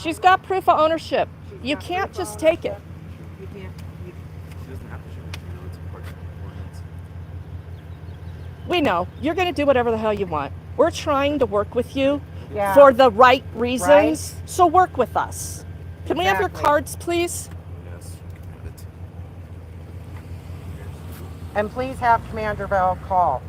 She's got proof of ownership. You can't just take it. You can't. She doesn't have to show it. It's part of the ordinance. We know. You're going to do whatever the hell you want. We're trying to work with you Yeah. for the right reasons. Right. So work with us. Can we have your Exactly. cards, please? Yes. Got it. And please have Commander Bell call.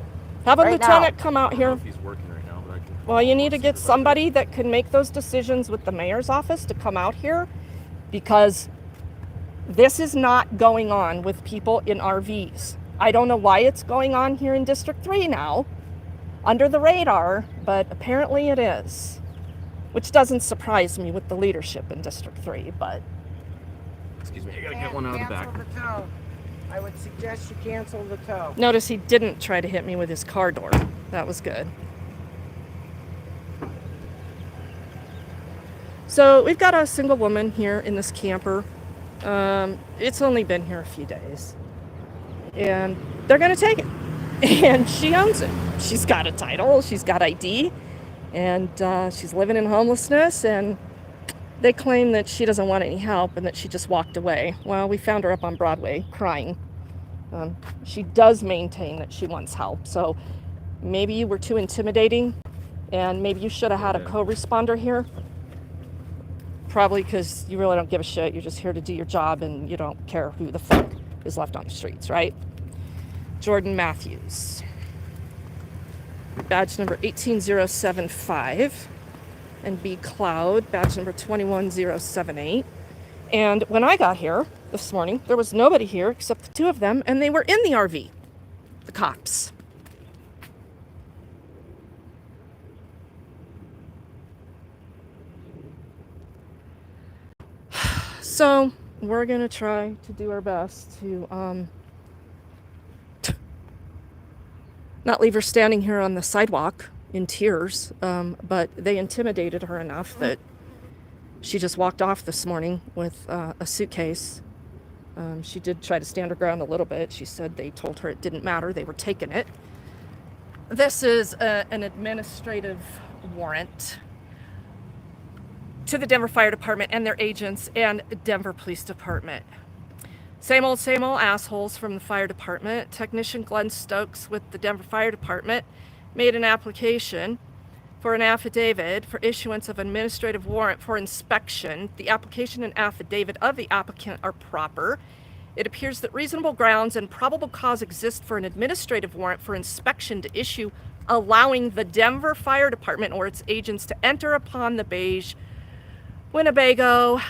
Have a Right now. lieutenant come out I don't know here. if he's working right now, but I can. Well, you need to see get if I can- somebody that can make those decisions with the mayor's office to come out here, because this is not going on with people in RVs. I don't know why it's going on here in District 3 now, under the radar, but apparently it is. Which doesn't surprise me with the leadership in District 3, but Excuse me, I gotta get one out of the back. Cancel the tow. I would suggest you cancel the tow. notice he didn't try to hit me with his car door. That was good. So we've got a single woman here in this camper. It's only been here a few days. And they're going to take it. And she owns it. She's got a title, she's got ID, and she's living in homelessness. And they claim that she doesn't want any help and that she just walked away. Well, we found her up on Broadway crying. She does maintain that she wants help. So maybe you were too intimidating, and maybe you should have had a co-responder here. Probably because you really don't give a shit. You're just here to do your job and you don't care who the fuck is left on the streets, right? Jordan Matthews. Badge number 18075. And B. Cloud, badge number 21078. And when I got here this morning, there was nobody here except the two of them, and they were in the RV, the cops. So we're gonna try to do our best to not leave her standing here on the sidewalk in tears, but they intimidated her enough that she just walked off this morning with a suitcase. She did try to stand her ground a little bit. She said they told her it didn't matter, they were taking it. This is an administrative warrant to the Denver Fire Department and their agents and Denver Police Department. Same old assholes from the fire department. Technician Glenn Stokes with the Denver Fire Department made an application for an affidavit for issuance of administrative warrant for inspection. The application and affidavit of the applicant are proper. It appears that reasonable grounds and probable cause exist for an administrative warrant for inspection to issue, allowing the Denver Fire Department or its agents to enter upon the beige Winnebago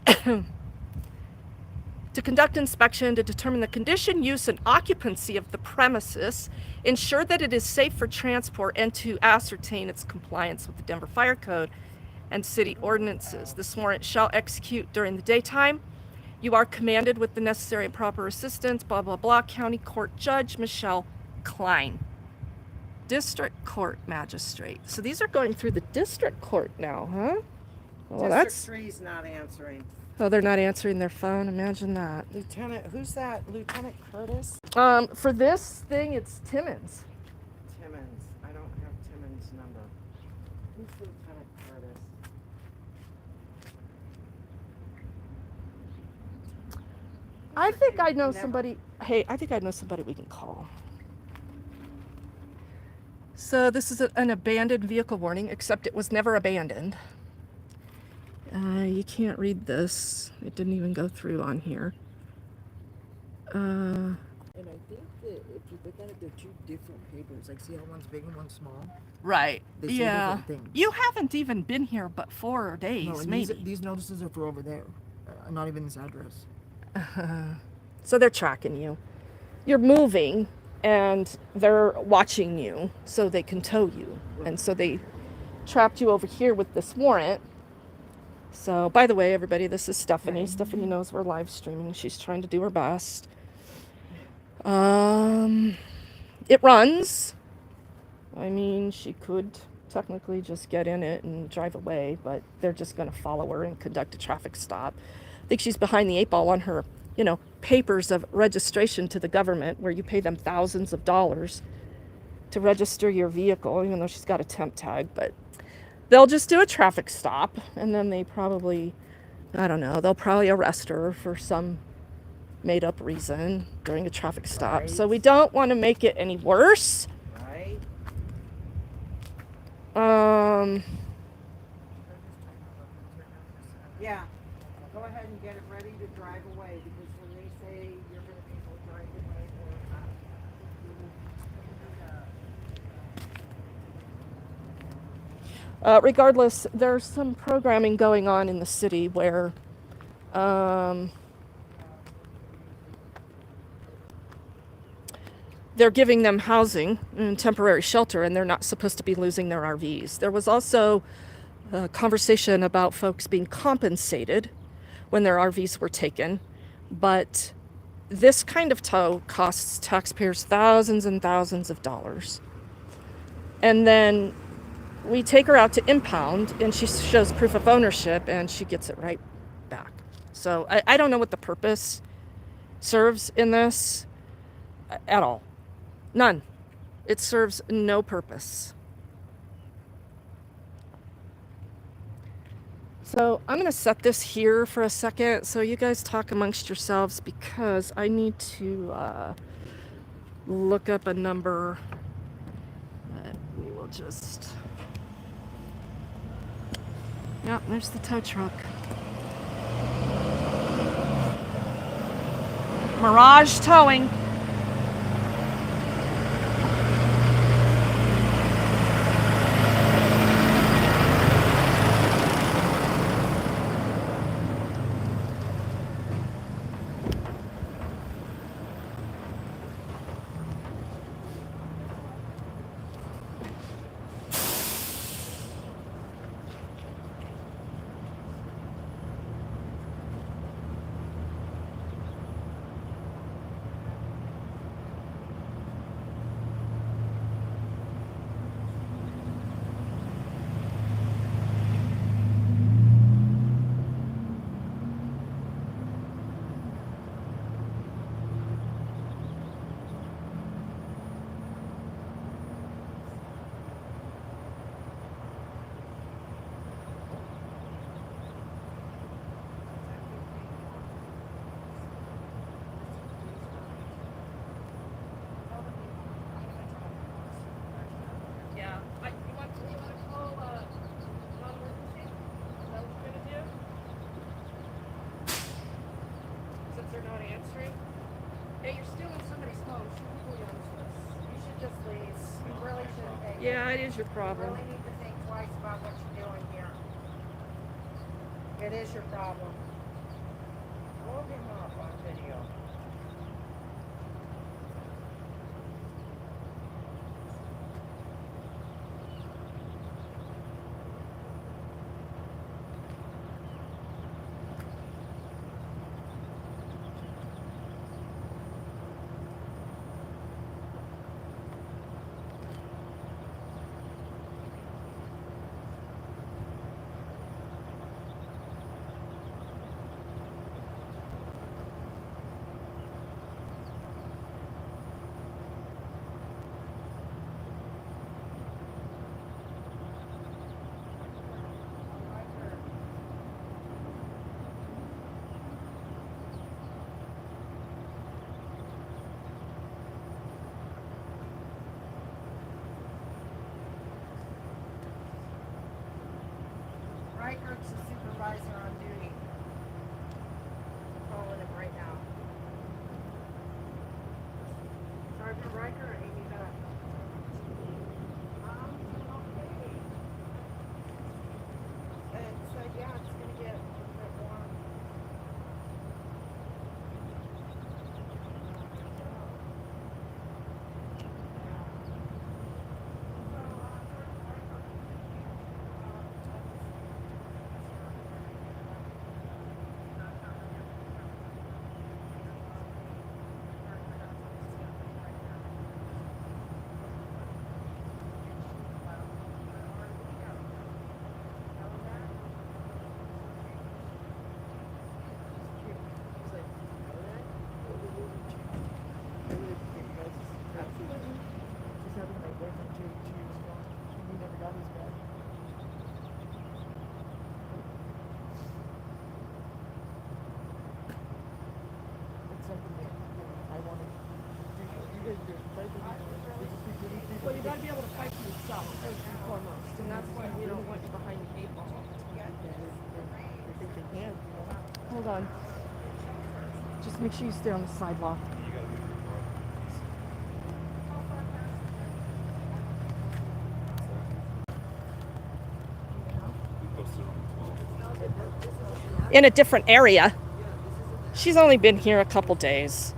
to conduct inspection to determine the condition, use, and occupancy of the premises, ensure that it is safe for transport, and to ascertain its compliance with the Denver Fire Code and city ordinances. This warrant shall execute during the daytime. You are commanded with the necessary and proper assistance, blah, blah, blah. County Court Judge Michelle Klein. District Court Magistrate. So these are going through the District Court now, huh? Well, District that's... 3's not answering. Oh, they're not answering their phone. Imagine that. Lieutenant, who's that? Lieutenant Curtis? For this thing, it's Timmons. Timmons. I don't have Timmons' number. Who's Lieutenant Curtis? I think I know Never- somebody. Hey, I think I know somebody we can call. So this is an abandoned vehicle warning, except it was never abandoned. You can't read this. It didn't even go through on here. And I think that if you look at it, they're two different papers. Like, see how one's big and one's small? Right. They say Yeah. different things. You haven't even been here but 4 days, No, and maybe. these notices are for over there. Not even this address. So they're tracking you. You're moving, and they're watching you so they can tow you. And so they trapped you over here with this warrant. So, by the way, everybody, this is Stephanie. Stephanie knows we're live streaming. She's trying to do her best. It runs. I mean, she could technically just get in it and drive away, but they're just going to follow her and conduct a traffic stop. I think she's behind the 8 ball on her, papers of registration to the government, where you pay them thousands of dollars to register your vehicle, even though she's got a temp tag. But they'll just do a traffic stop, and then they probably, I don't know, they'll probably arrest her for some made up reason during a traffic stop. So we Right. don't want to make it any worse. Right? Um, Yeah. Go ahead and get it ready to drive away, because when they say you're gonna be able to drive away or regardless, there's some programming going on in the city where um, they're giving them housing and temporary shelter, and they're not supposed to be losing their RVs. There was also a conversation about folks being compensated when their RVs were taken, but this kind of tow costs taxpayers thousands and thousands of dollars. And then we take her out to impound, and she shows proof of ownership, and she gets it right back. So I don't know what the purpose serves in this at all. None. It serves no purpose. So I'm going to set this here for a second so you guys talk amongst yourselves, because I need to look up a number that we will just... Yep, there's the tow truck. Mirage Towing. Yeah. You want to call non-emergency? Is that what you're going to do? Since they're not answering? Hey, you're stealing somebody's phone. Should we on this? You should just leave. You really shouldn't take it. Yeah, it is your you problem. really need to think twice about what you're doing here. It is your problem. Hold him up on video. Riker's the supervisor on duty. I'm calling him right now. Sergeant Riker or Amy Beth? Okay. And said, yeah, it's gonna get a bit warm. Well, you gotta be able to fight for yourself first and foremost, and that's why we don't want you behind the 8 ball. Hold on. Just make sure you stay on the sidewalk. You gotta move your car. We posted on 12. In a different area. She's only been here a couple days.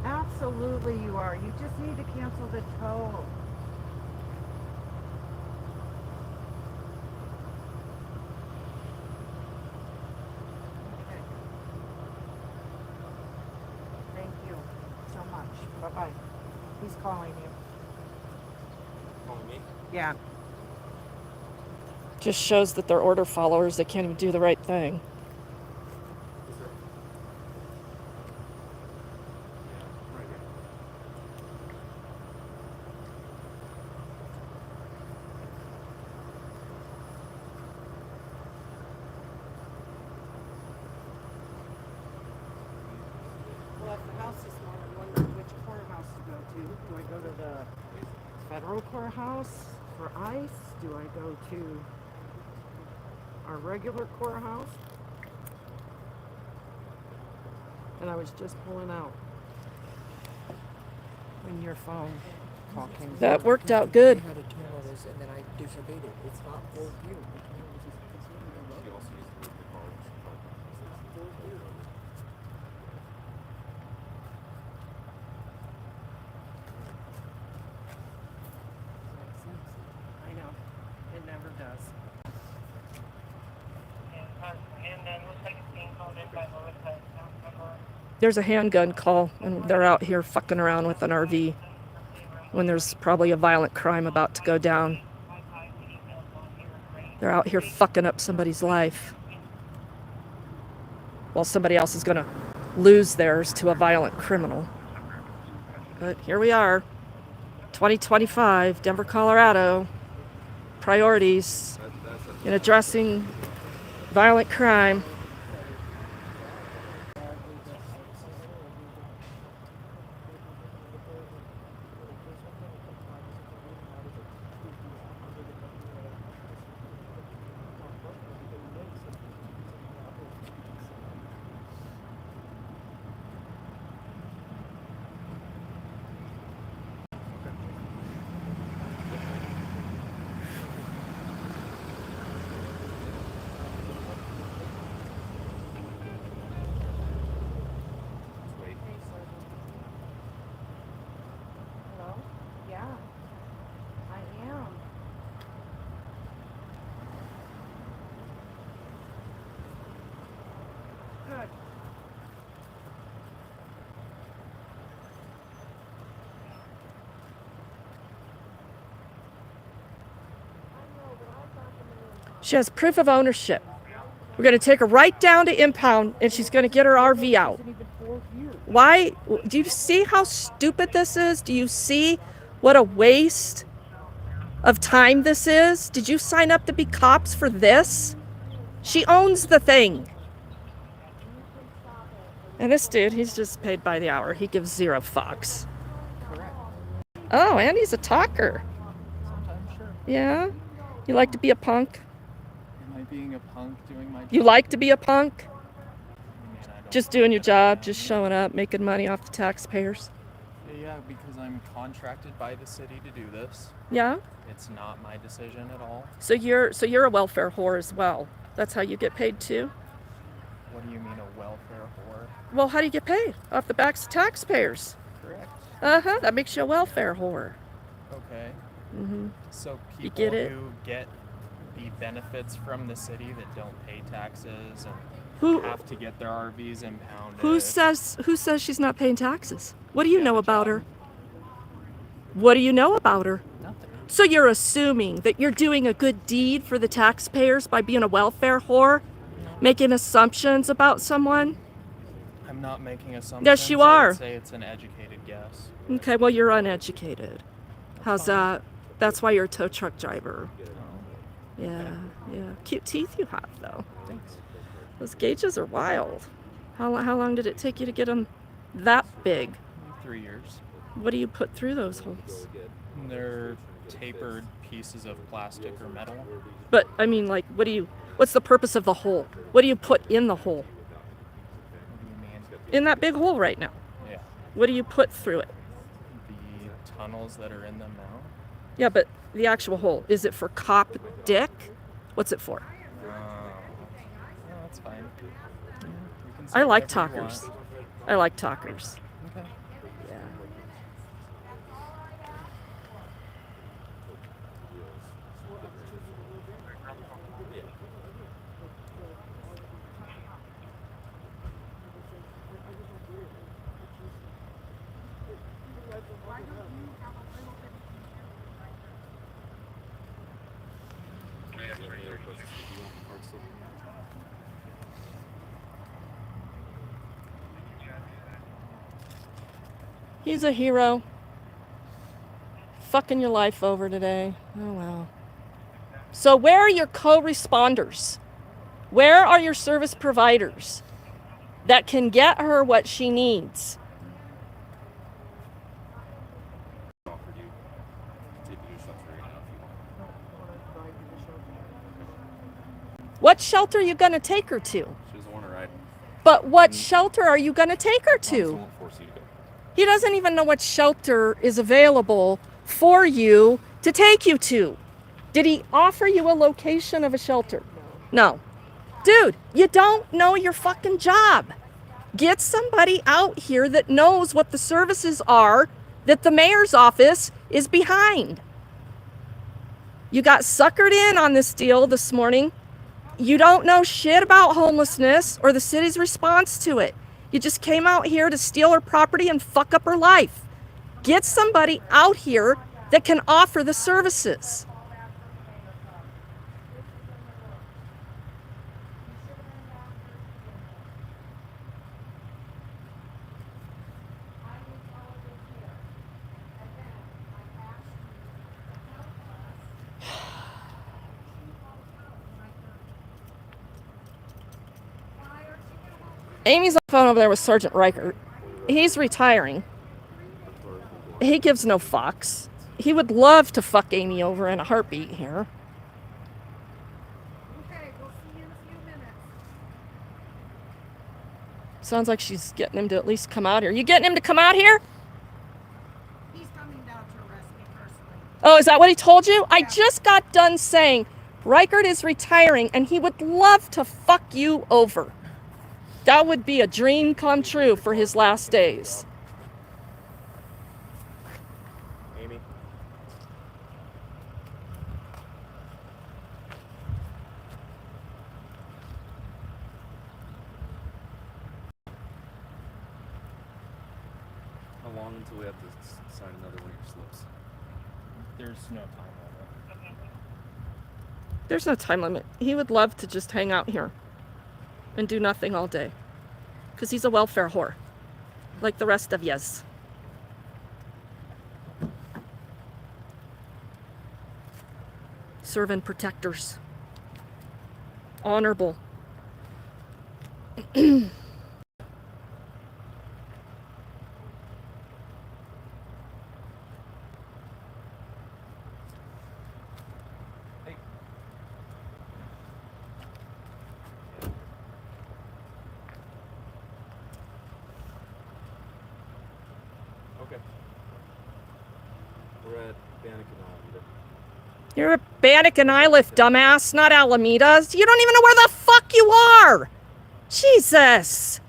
Absolutely you are. You just need to cancel the tow. Okay. Thank you so much. Bye-bye. He's calling you. Calling me? Yeah. Just shows that they're order followers. They can't even do the right thing. Is there? Yeah, right here. Well, at the house this morning, I wondered which courthouse to go to. Do I go to the federal courthouse for ICE? Do I go to our regular courthouse? And I was just pulling out when your phone call came through. That worked out good. I had to turn all this, and then I disobeyed it. It's not for you. It's not She also used to move the car. for you. I know. It never does. There's a handgun call, and they're out here fucking around with an RV when there's probably a violent crime about to go down. They're out here fucking up somebody's life while somebody else is going to lose theirs to a violent criminal. But here we are, 2025, Denver, Colorado. Priorities in addressing violent crime. Wait. Hello? Yeah. I am. Good. She has proof of ownership. We're going to take her right down to impound, and she's going to get her RV out. Why? Do you see how stupid this is? Do you see what a waste of time this is? Did you sign up to be cops for this? She owns the thing. And this dude, he's just paid by the hour. He gives 0 fucks. Correct. Oh, and he's a talker. Sometimes, sure. Yeah? You like to be a punk? Am I being a punk doing my job? You like to be a punk? I mean, I don't Just doing your job, just showing up, making money off the taxpayers. Yeah, because I'm contracted by the city to do this. Yeah? It's not my decision at all. So you're a welfare whore as well. That's how you get paid too? What do you mean a welfare whore? Well, how do you get paid? Off the backs of taxpayers. Correct. Uh-huh. That makes you a welfare whore. Okay. Mm-hmm. So You people get it? who get the benefits from the city that don't pay taxes and Who have to get their RVs impounded. who says she's not paying taxes? What do you Yeah, know the about job. her? What do you know about her? Nothing. So you're assuming that you're doing a good deed for the taxpayers by being a welfare whore? Making assumptions about someone? I'm not making assumptions. Yes, you I are. would say it's an educated guess. Okay, well, you're uneducated. How's fine. that? That's why you're a tow truck driver. Oh, Yeah, yeah. Cute teeth you have, though. thanks. Those gauges are wild. How long did it take you to get them that big? 3 years. What do you put through those holes? They're tapered pieces of plastic or metal. But I mean, like, what's the purpose of the hole? What do you put in the hole? What do you mean? In that big hole right now. Yeah. What do you put through it? The tunnels that are in them now. Yeah, but the actual hole, is it for cop dick? What's it for? No, that's fine. You can I say like whatever you talkers. want. I like talkers. Okay. Yeah. He's a hero. Fucking your life over today. Oh well. So where are your co-responders? Where are your service providers that can get her what she needs? Offered you to take you to shelter right now if you want. What shelter are you going to take her to? She doesn't want to ride. But what shelter are you going to take her Honestly, to? won't force you to go. He doesn't even know what shelter is available for you to take you to. Did he offer you a location of a shelter? No. Dude, you don't know your fucking job. Get somebody out here that knows what the services are that the mayor's office is behind. You got suckered in on this deal this morning. You don't know shit about homelessness or the city's response to it. You just came out here to steal her property and fuck up her life. Get somebody out here that can offer the services. Amy's on the phone over there with Sergeant Riker. He's retiring. He gives no fucks. He would love to fuck Amy over in a heartbeat here. Okay, we'll see you in a few minutes. Sounds like she's getting him to at least come out here. You getting him to come out here? He's coming down to arrest me personally. Oh, is that what he told you? I Yeah. just got done saying Reichert is retiring and he would love to fuck you over. That would be a dream come true for his last days. Amy? How long until we have to sign another one of your slips? There's no time limit. There's no time limit. He would love to just hang out here and do nothing all day. Because he's a welfare whore. Like the rest of yous. Servant protectors. Honorable. Okay. We're at Bannock and Alameda. You're a Bannock and Iliff, dumbass, not Alameda. You don't even know where the fuck you are. Jesus.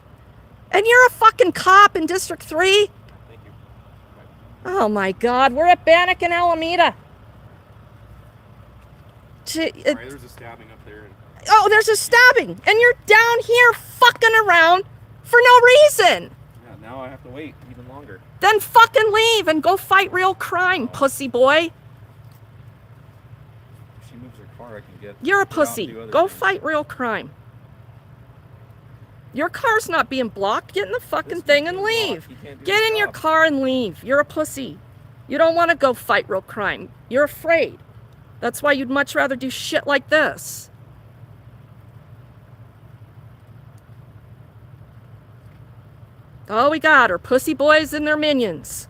And you're a fucking cop in District 3? Thank you. Oh my God, we're at Bannock and Alameda. Sorry, there's a stabbing up there. And Oh, there's a stabbing, and you're down here fucking around for no reason. yeah, now I have to wait even longer. Then fucking leave and go fight real crime, pussy boy. If she moves her car, I can get. You're a get out and pussy. do other Go things. fight real crime. Your car's not being blocked. Get in the fucking This thing one's and being leave. blocked. He can't do Get his in your job. car and leave. You're a pussy. You don't want to go fight real crime. You're afraid. That's why you'd much rather do shit like this. All we got are pussy boys and their minions.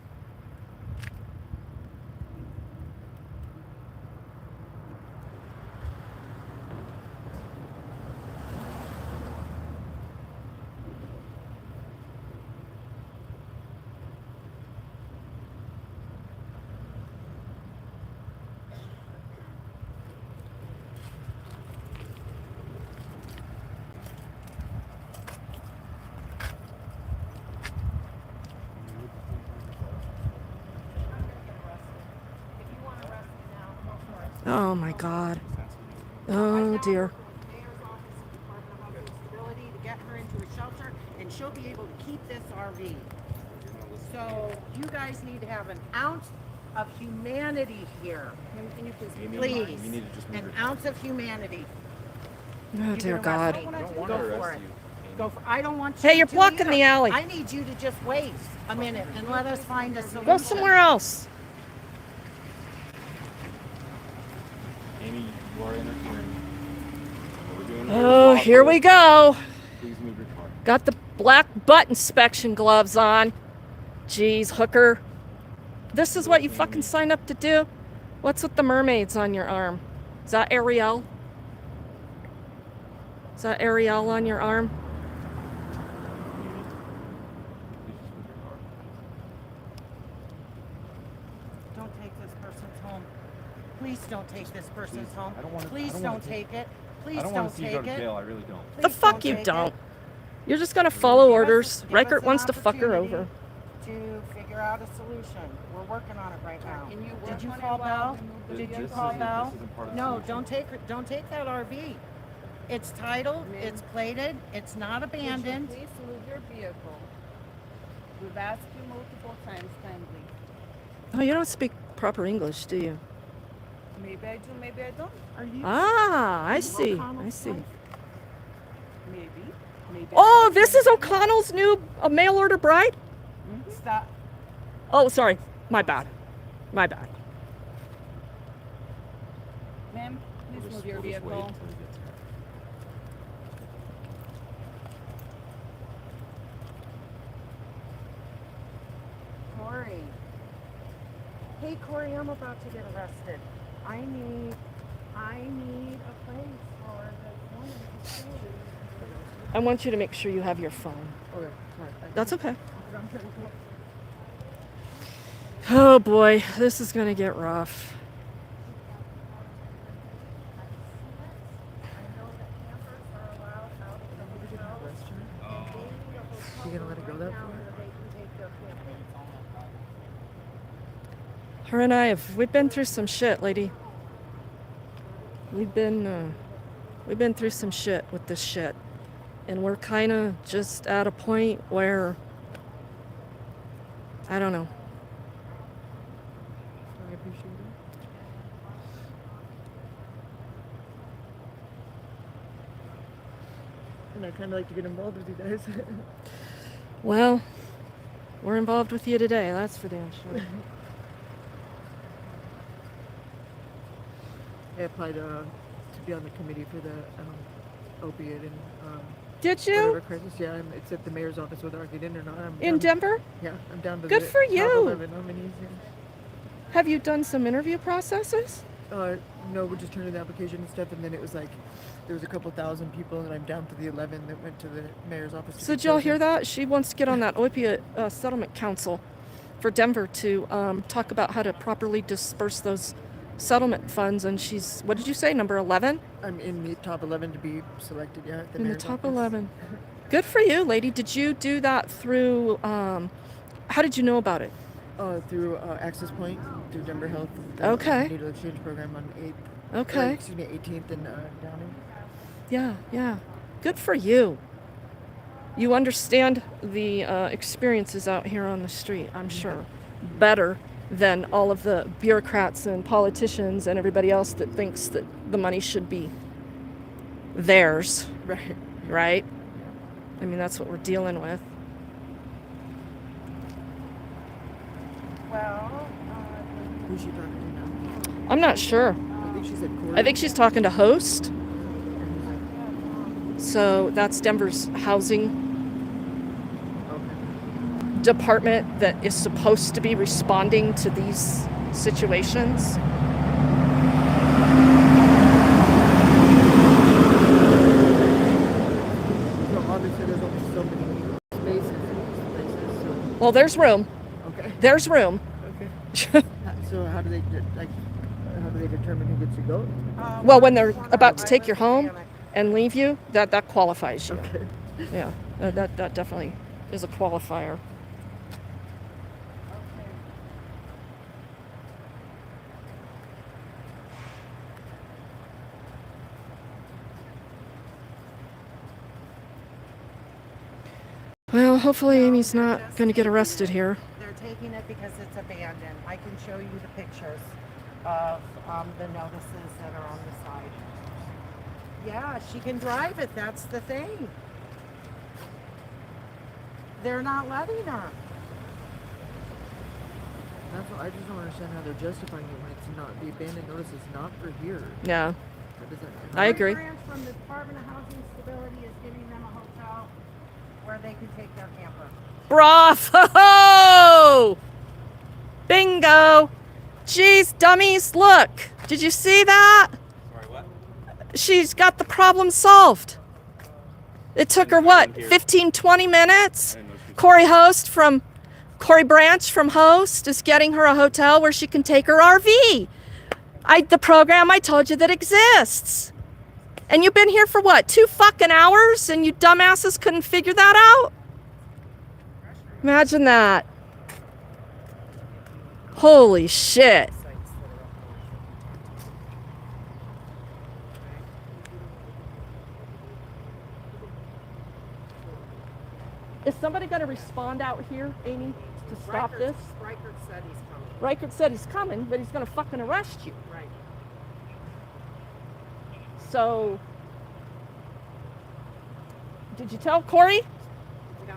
Oh my God. Oh dear. To get her into a shelter, and she'll be able to keep this RV. So you guys need to have an ounce of humanity here. Please, You need to just move an your ounce of humanity. Oh dear God. Go for it. Go for. I don't want you. Hey, you're to blocking either. the alley. I need you to just wait a minute and let us find a solution. Go somewhere else. Amy, you are interfering. What we're doing Oh, is here we go. Please move your car. Got the black butt inspection gloves on. Jeez, hooker. This is what you fucking signed up to do? What's with the mermaids on your arm? Is that Ariel? Is that Ariel on your arm? Don't take this person's home. Please don't take this person's home. I don't wanna- Please I don't don't wanna take it. Please I don't don't want to see you take go to it. jail. I really don't. The Please fuck you take don't. it. You're just gonna follow Give us- orders. give Riker us an wants to fuck her opportunity over. To figure out a solution. We're working on it right now. Can you Did work you on it call while Bell? we move the Did you This call isn't- Bell? this isn't part of the No, solution. don't take that RV. It's titled, it's plated, it's not Could you abandoned. please move your vehicle? We've asked you multiple times kindly. Oh, you don't speak proper English, do you? Maybe I do, maybe I don't. Are you? Ah, I you see. I O'Connell's see. wife? Maybe. Maybe. Oh, this is O'Connell's new mail order bride? Stop. Oh, sorry. My bad. My bad. Ma'am, please We'll move your just wait vehicle. until he gets here. Corey. Hey, Corey, I'm about to get arrested. I need a place for the woman to stay. I want you to make sure you have your phone. Okay, That's okay. Oh boy, this is gonna get rough. You gonna let it go that far? Her and I we've been through some shit, lady. We've been through some shit with this shit. And we're kind of just at a point where, I don't know. I appreciate it. And I kind of like to get involved with you guys. Well, we're involved with you today, that's for damn sure. I applied to be on the committee for the opiate and Did whatever you? crisis. Yeah, it's at the mayor's office, whether I get in or not. I'm In down- Denver? Yeah, I'm down to Good the for top you. 11 nominees. Have you done some interview processes? No, we're just turning the application and stuff, and then it was like there was a couple thousand people, and I'm down to the 11 that went to the mayor's office. to So be did y'all hear chosen. that? She wants to get on that opiate settlement council for Denver to talk about how to properly disperse those settlement funds. And she's, what did you say, number 11? I'm in the top 11 to be selected. Yeah, at the In the mayor's top office. 11. Good for you, lady. Did you do that through, how did you know about it? Through Access Point, through Denver Health. the Okay. Needle exchange program on 8th. Okay. Excuse me, 18th and Downing. Yeah. Good for you. You understand the experiences out here on the street, I'm sure, better than all of the bureaucrats and politicians and everybody else that thinks that the money should be theirs, Right. right? I mean, that's what we're dealing with. Well, Who's she talking to now? I'm not sure. I think she said Corey. I think she's talking to Host. So that's Denver's housing department that is supposed to be responding to these situations. So obviously there's only so many spaces in these places. So Well, there's room. okay. There's room. Okay. So how do they determine who gets to go? Well, when they're about to take you home and leave you, that qualifies you. Okay. Yeah, that definitely is a qualifier. Well, hopefully Amy's not going to get arrested here. They're taking it because it's abandoned. I can show you the pictures of the notices that are on the side. Yeah, she can drive it. That's the thing. They're not letting her. That's what I just don't understand how they're justifying it when it's not, the abandoned notice is not for here. Yeah, That doesn't, I agree. Branch from the Department of Housing Stability is giving them a hotel where they can take their camper. Bravo! Bingo! Jeez, dummies, look. Did you see that? Sorry, what? She's got the problem solved. It took her, what, 15, 20 minutes? I didn't know she was- Corey Branch from Host is getting her a hotel where she can take her RV. The program I told you that exists. And you've been here for what, 2 fucking hours? And you dumbasses couldn't figure that out? Imagine that. Holy shit. Is somebody going to respond out here, Amy, to stop this? Riker said he's coming. Riker said he's coming, but he's going to fucking arrest you. Right. So, did you tell Corey? No.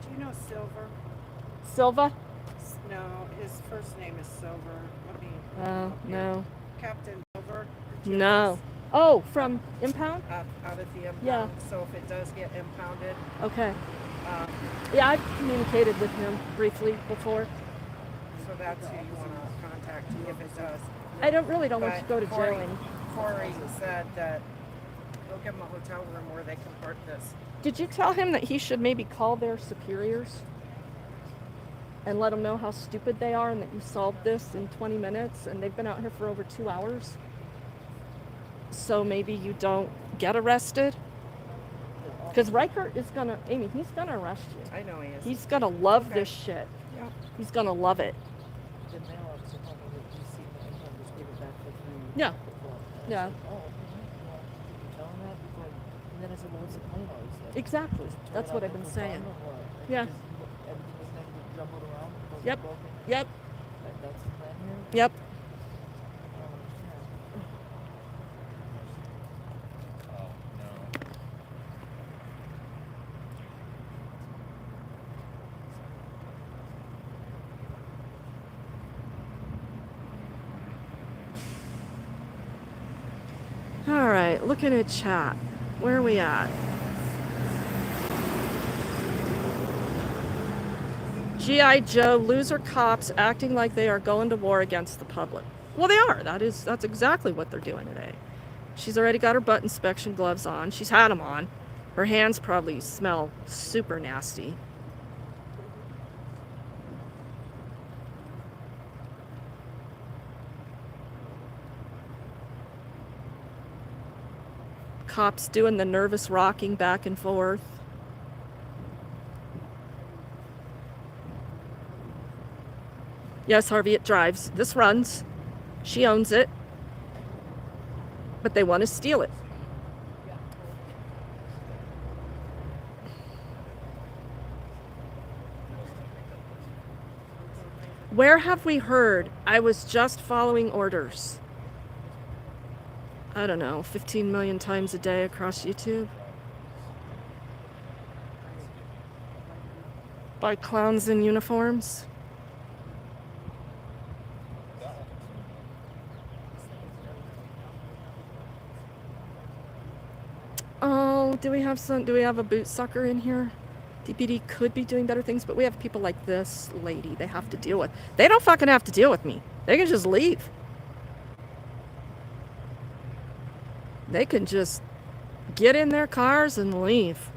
Do you know Silver? Silva? No, his first name is Silver. Let me. No. Captain Silver. No. Oh, from Impound? Out at the impound. Yeah. So if it does get impounded, Okay. um, Yeah, I've communicated with him briefly before. so that's who you want to contact if it does. I really don't want you But to go to jail. Corey said that they'll give him a hotel room where they can park this. Did you tell him that he should maybe call their superiors and let them know how stupid they are and that you solved this in 20 minutes and they've been out here for over 2 hours? So maybe you don't get arrested? Because Riker is gonna, Amy, he's gonna arrest you. I know he is. He's gonna love Okay. this shit. Yeah. He's gonna love it. the mail officer told me that you see the income, just give it back for free. Yeah. Before. And I Yeah. said, oh, okay. Well, did you tell him that before? And then I said, well, what's the point? All this Exactly. Tear That's it what out I've been like a saying. bomb or what? Like, Yeah. just everything was going to get jumbled around. Wasn't Yep. broken. Yep. That's the plan here. Yep. I don't understand. Oh no. All right, looking at chat. Where are we at? G.I. Joe, loser cops acting like they are going to war against the public. Well, they are. That's exactly what they're doing today. She's already got her butt inspection gloves on. She's had them on. Her hands probably smell super nasty. Cops doing the nervous rocking back and forth. Yes, Harvey, it drives. This runs. She owns it. But they want to steal it. Where have we heard? I was just following orders. I don't know, 15 million times a day across YouTube. By clowns in uniforms. Oh, do we have a boot sucker in here? DPD could be doing better things, but we have people like this lady they have to deal with. They don't fucking have to deal with me. They can just leave. They can just get in their cars and leave.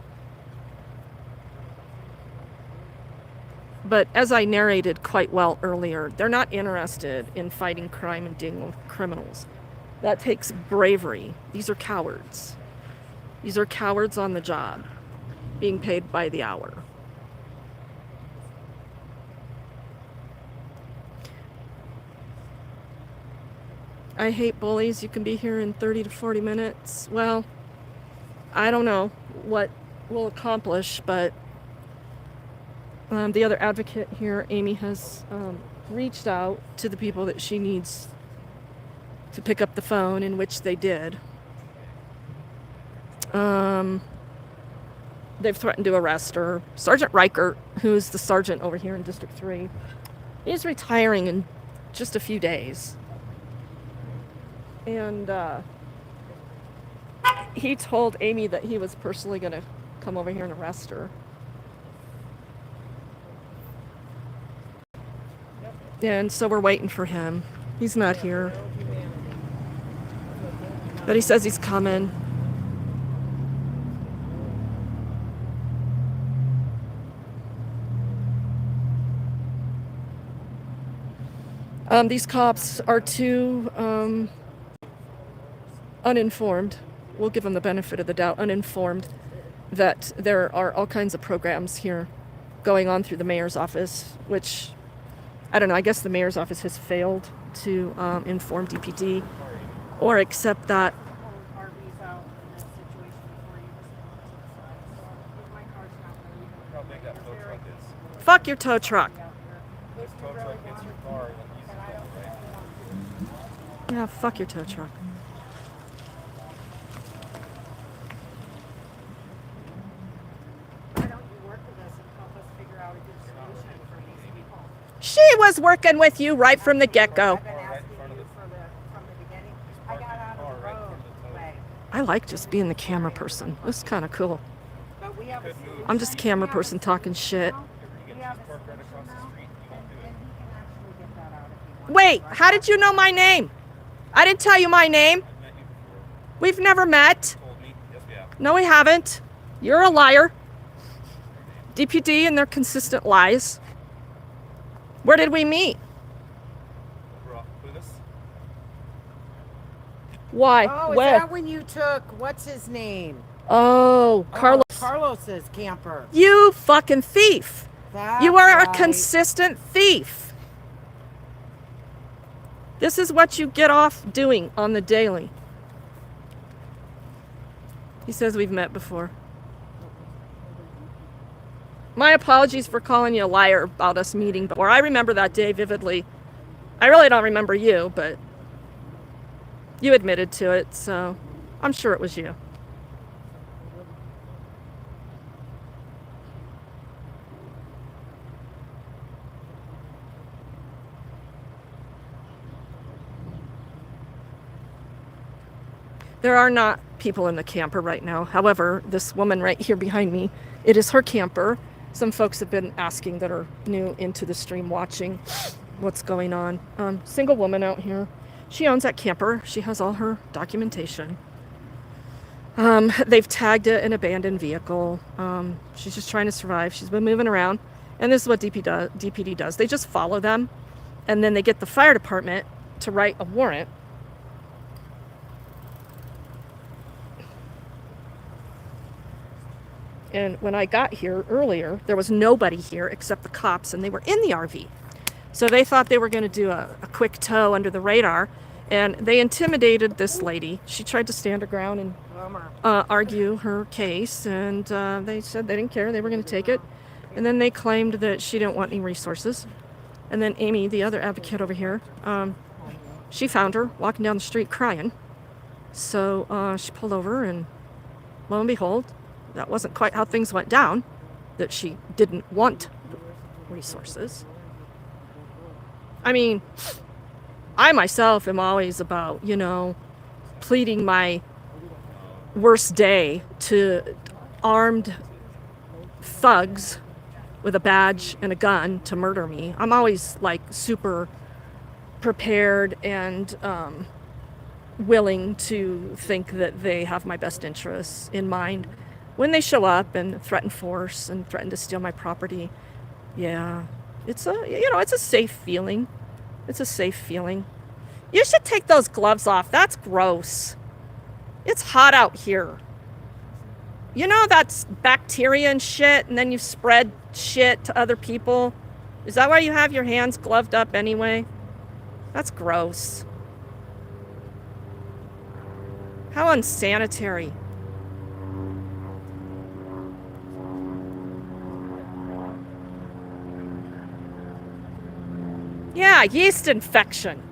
But as I narrated quite well earlier, they're not interested in fighting crime and dealing with criminals. That takes bravery. These are cowards. These are cowards on the job, being paid by the hour. I hate bullies. You can be here in 30 to 40 minutes. Well, I don't know what we'll accomplish, but the other advocate here, Amy, has reached out to the people that she needs to pick up the phone, in which they did. They've threatened to arrest her. Sergeant Riker, who's the sergeant over here in District 3, he's retiring in just a few days. And he told Amy that he was personally going to come over here and arrest her. And so we're waiting for him. He's not here. But he says he's coming. These cops are too uninformed. We'll give them the benefit of the doubt. Uninformed that there are all kinds of programs here going on through the mayor's office, which, I don't know, I guess the mayor's office has failed to inform DPD or accept that. RV's out in this situation before you respond to the side. So my car's not going to even. How big that tow truck is. Fuck your tow truck. This tow truck hits your car and then you right? Yeah, fuck your tow truck. Why don't you work with us and help us figure out a good solution for these people? She was working with you right from the get-go. I've been asking you from the beginning. I got out of the roadway. I like just being the camera person. This is kind of cool. But we have a solution. I'm just camera person talking shit. We have a solution now, and he can actually get that out if he wants. Wait, how did you know my name? I didn't tell you my name. We've never met. Told me. Yes, we have. No, we haven't. You're a liar. DPD and their consistent lies. Where did we meet? Over off Clueless. Why? Oh, is Where? that when you took, what's his name? Oh, Carlos. Carlos's camper. You fucking thief. That's You are a right. consistent thief. This is what you get off doing on the daily. He says we've met before. My apologies for calling you a liar about us meeting before. I remember that day vividly. I really don't remember you, but you admitted to it, so I'm sure it was you. There are not people in the camper right now. However, this woman right here behind me, it is her camper. Some folks have been asking that are new into the stream watching what's going on. Single woman out here. She owns that camper. She has all her documentation. They've tagged it an abandoned vehicle. She's just trying to survive. She's been moving around. And this is what DPD does. They just follow them. And then they get the fire department to write a warrant. And when I got here earlier, there was nobody here except the cops, and they were in the RV. So they thought they were going to do a quick tow under the radar, and they intimidated this lady. She tried to stand her ground and argue her case, and they said they didn't care. They were going to take it. And then they claimed that she didn't want any resources. And then Amy, the other advocate over here, she found her walking down the street crying. So she pulled over, and lo and behold, that wasn't quite how things went down, that she didn't want the resources. I mean, I myself am always about, pleading my worst day to armed thugs with a badge and a gun to murder me. I'm always like super prepared and willing to think that they have my best interests in mind when they show up and threaten force and threaten to steal my property. Yeah, it's a safe feeling. It's a safe feeling. You should take those gloves off. That's gross. It's hot out here. That's bacteria and shit, and then you spread shit to other people. Is that why you have your hands gloved up anyway? That's gross. How unsanitary. Yeah, yeast infection.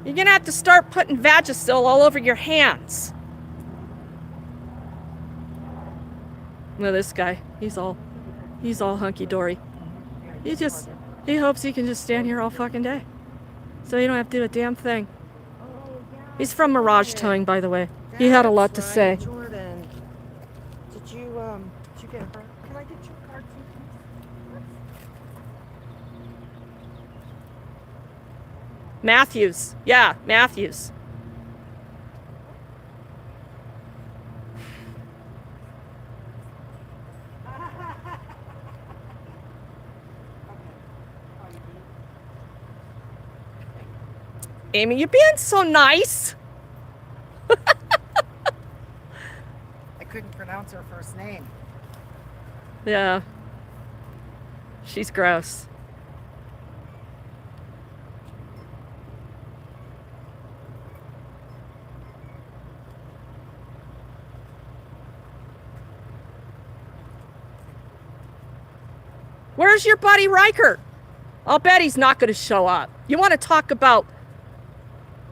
You're gonna have to start putting Vagisil all over your hands. No, this guy, he's all hunky-dory. He hopes he can just stand here all fucking day. So he don't have to do a damn thing. He's from Mirage Towing, by the way. He had a lot to say. Jordan, did you get her? Can I get your card too, please? Matthews. Yeah, Matthews. Amy, you're being so nice. I couldn't pronounce her first name. Yeah. She's gross. Where's your buddy Riker? I'll bet he's not going to show up. You want to talk about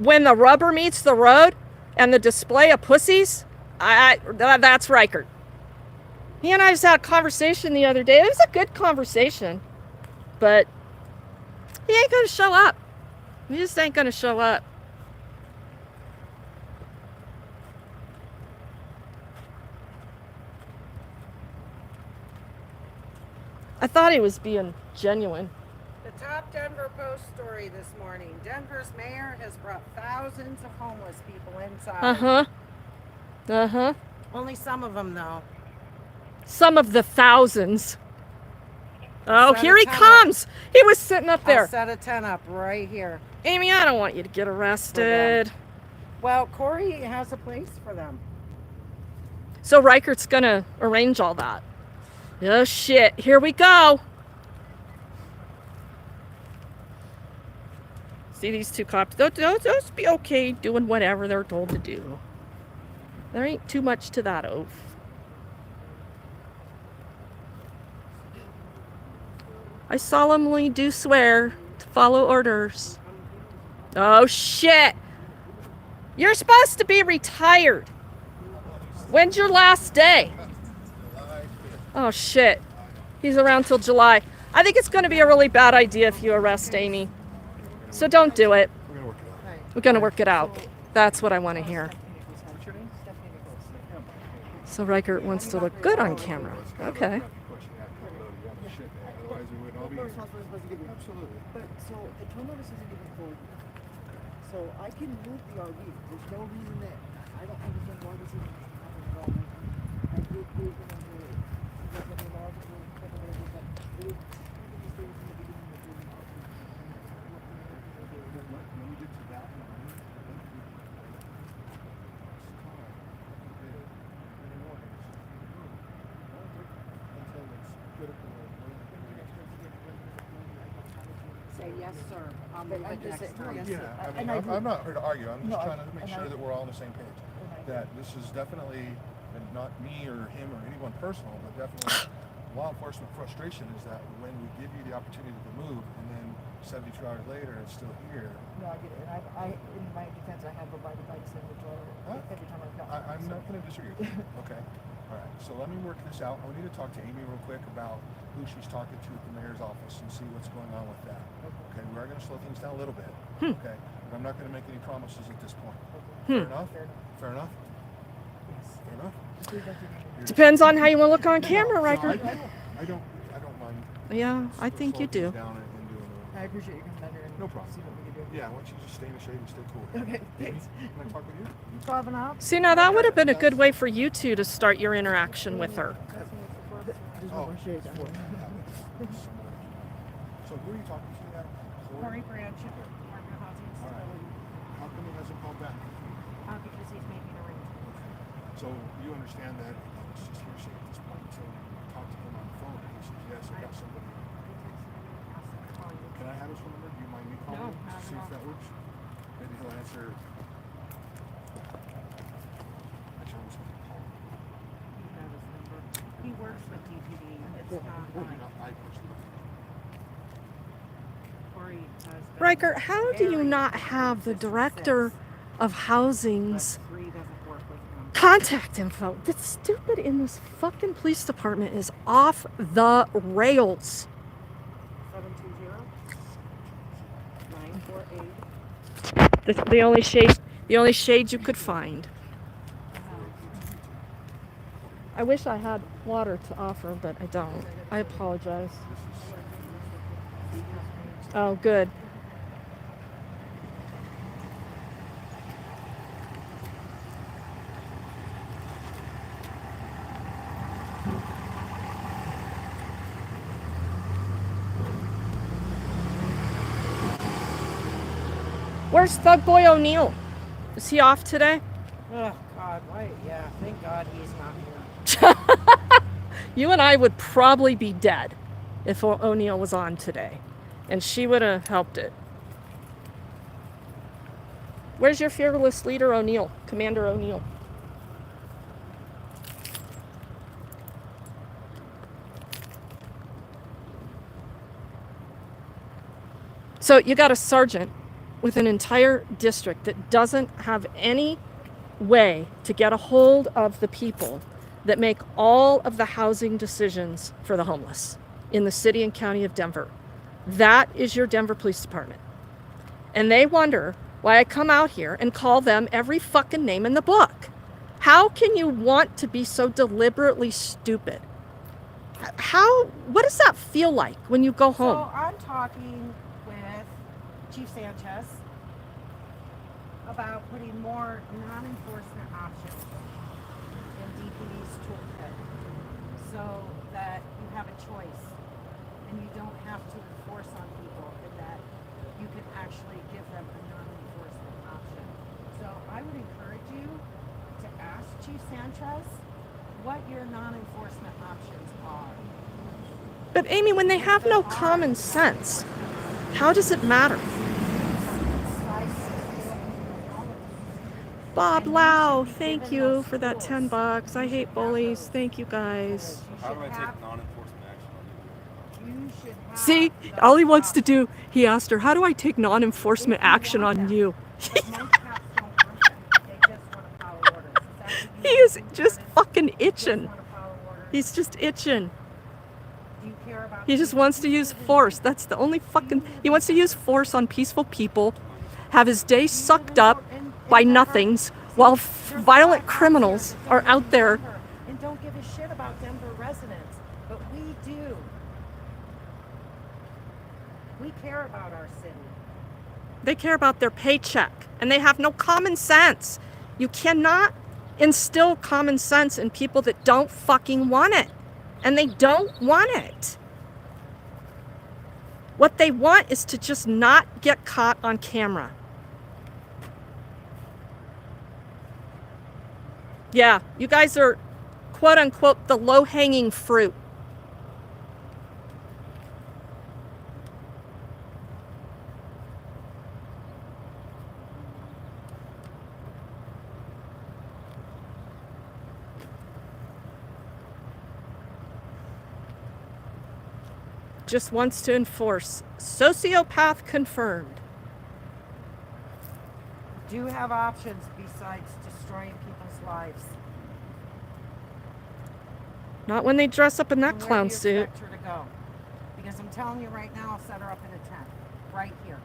when the rubber meets the road and the display of pussies? That's Riker. He and I just had a conversation the other day. It was a good conversation. But he ain't going to show up. He just ain't going to show up. I thought he was being genuine. The top Denver Post story this morning. Denver's mayor has brought thousands of homeless people inside. Only some of them, though. Some of the thousands. Oh, Set here a he tent comes. He was sitting up I'll there. set a tent up right here. Amy, I don't want you to get arrested. Well, Corey has a place for them. So Reichert's going to arrange all that. Oh, shit. Here we go. See these two cops? They'll be okay doing whatever they're told to do. There ain't too much to that oath. I solemnly do swear to follow orders. Oh, shit. You're supposed to be retired. When's your last day? Oh, shit. He's around till July. I think it's going to be a really bad idea if you arrest Amy. So don't do it. We're going to work it out. That's what I want to hear. So Riker wants to look good on camera. Okay. Absolutely. But so the tow notice isn't even forwarded. So I can move the RV. There's no reason that I don't understand why this isn't happening at all. I did do it Say yes, sir. I'll move it next time. I'm not here to argue. I'm just trying to make sure that we're all on the same page. That this is definitely, and not me or him or anyone personal, but definitely law enforcement frustration is that when we give you the opportunity to move, and then 72 hours later it's still here. No, I get it. And in my defense, I have abided by the same order every time I've gotten. I'm not going to disagree with you. Okay. All right. So let me work this out. I need to talk to Amy real quick about who she's talking to at the mayor's office and see what's going on with that. Okay. We are going to slow things down a little bit. Okay. But I'm not going to make any promises at this point. Fair enough? Fair enough? Yes. Fair enough? Depends on how you want to look on camera, Riker. I don't mind. Yeah, I think you do. Down and doing I appreciate you coming down here and No problem. see what we can do. yeah, why don't you just stay in the shade and stay cool? Okay, Amy, thanks. can I talk with you? You driving up? See, now that would have been a good way for you two to start your interaction with her. There's no more shade down here. So who are you talking to now? Corey Branch, Department of Housing and All right. Stability, How come he hasn't called back? because he's making arrangements. So you understand that it's just hearsay at this point. So you talk to him on the phone and he says, yes, I got somebody. I texted him and asked him to call you. Can I have his phone number? Do you mind me calling No, him? not at See if all. that works? Maybe he'll answer. Actually, I'm just going to call him. You know his number. He works with DPD. It's not Well, like I personally. Corey has been Riker, how do you very not have the director of housing's but 3 doesn't work with him. contact info? The stupid in this fucking police department is off the rails. 720-948. The only shade you could find. I wish I had water to offer, but I don't. I apologize. Oh, good. Where's Thug Boy O'Neill? Is he off today? Oh, God, why? Yeah, thank God he's not here. You and I would probably be dead if O'Neill was on today. And she would have helped it. Where's your fearless leader, O'Neill? Commander O'Neill. So you got a sergeant with an entire district that doesn't have any way to get a hold of the people that make all of the housing decisions for the homeless in the city and county of Denver. That is your Denver Police Department. And they wonder why I come out here and call them every fucking name in the book. How can you want to be so deliberately stupid? What does that feel like when you go home? So I'm talking with Chief Sanchez about putting more non-enforcement options in DPD's toolkit so that you have a choice and you don't have to enforce on people, and that you can actually give them a non-enforcement option. So I would encourage you to ask Chief Sanchez what your non-enforcement options are. But Amy, when they have no common sense, how does it matter? Bob Lau, thank you for that $10. I hate bullies. Thank you guys. How do I take non-enforcement action on you? You should have See, the all he wants to option. do, he asked her, how do I take non-enforcement action on you? Most cops don't want them. They just want to follow orders. Is that what He you is want? just fucking Just itching. want to follow orders? He's just itching. Do you care about He just people? wants to use force. That's the only fucking... He wants to use force on peaceful people, have his day sucked up by nothings, while violent criminals are out there. And don't give a shit about Denver residents, but we do. We care about our city. They care about their paycheck, and they have no common sense. You cannot instill common sense in people that don't fucking want it. And they don't want it. What they want is to just not get caught on camera. Yeah, you guys are, quote unquote, the low-hanging fruit. just wants to enforce. Sociopath confirmed. Do have options besides destroying people's lives. Not when they dress up in that And where clown do you suit. expect her to go? Because I'm telling you right now, I'll set her up in a tent. Right here.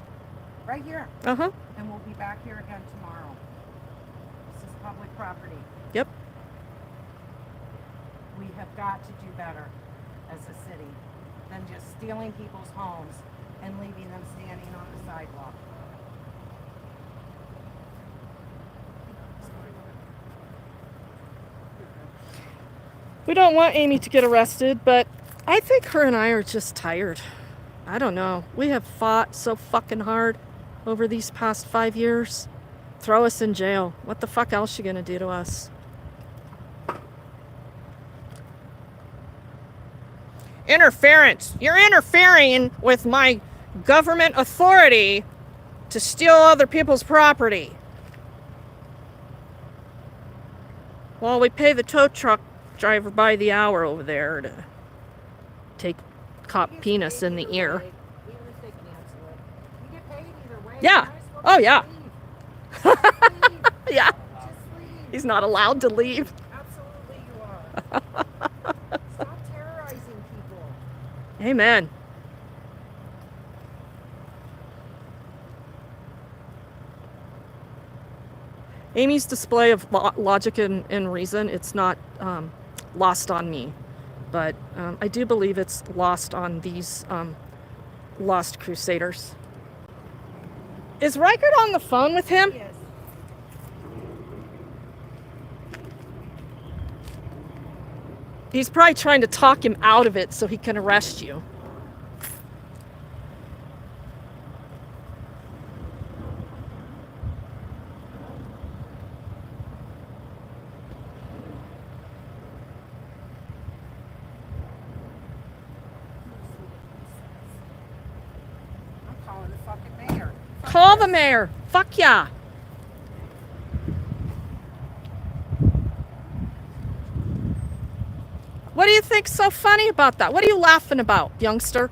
Right here. Uh-huh. And we'll be back here again tomorrow. This is public property. Yep. We have got to do better as a city than just stealing people's homes and leaving them standing on the sidewalk. We don't want Amy to get arrested, but I think her and I are just tired. I don't know. We have fought so fucking hard over these past 5 years. Throw us in jail. What the fuck else you gonna do to us? Interference. You're interfering with my government authority to steal other people's property. Well, we pay the tow truck driver by the hour over there to take cop penis in the ear. Even if they cancel it. You get paid either way. Yeah. You might as well Oh, just yeah. leave. Just leave. Yeah. Just leave. He's not allowed to leave. Absolutely you are. Stop terrorizing people. Amen. Amy's display of logic and reason, it's not lost on me. But I do believe it's lost on these lost crusaders. Is Riker on the phone with him? Yes. He's probably trying to talk him out of it so he can arrest you. I'm calling the fucking mayor. Call the mayor. Fuck yeah. What do you think's so funny about that? What are you laughing about, youngster?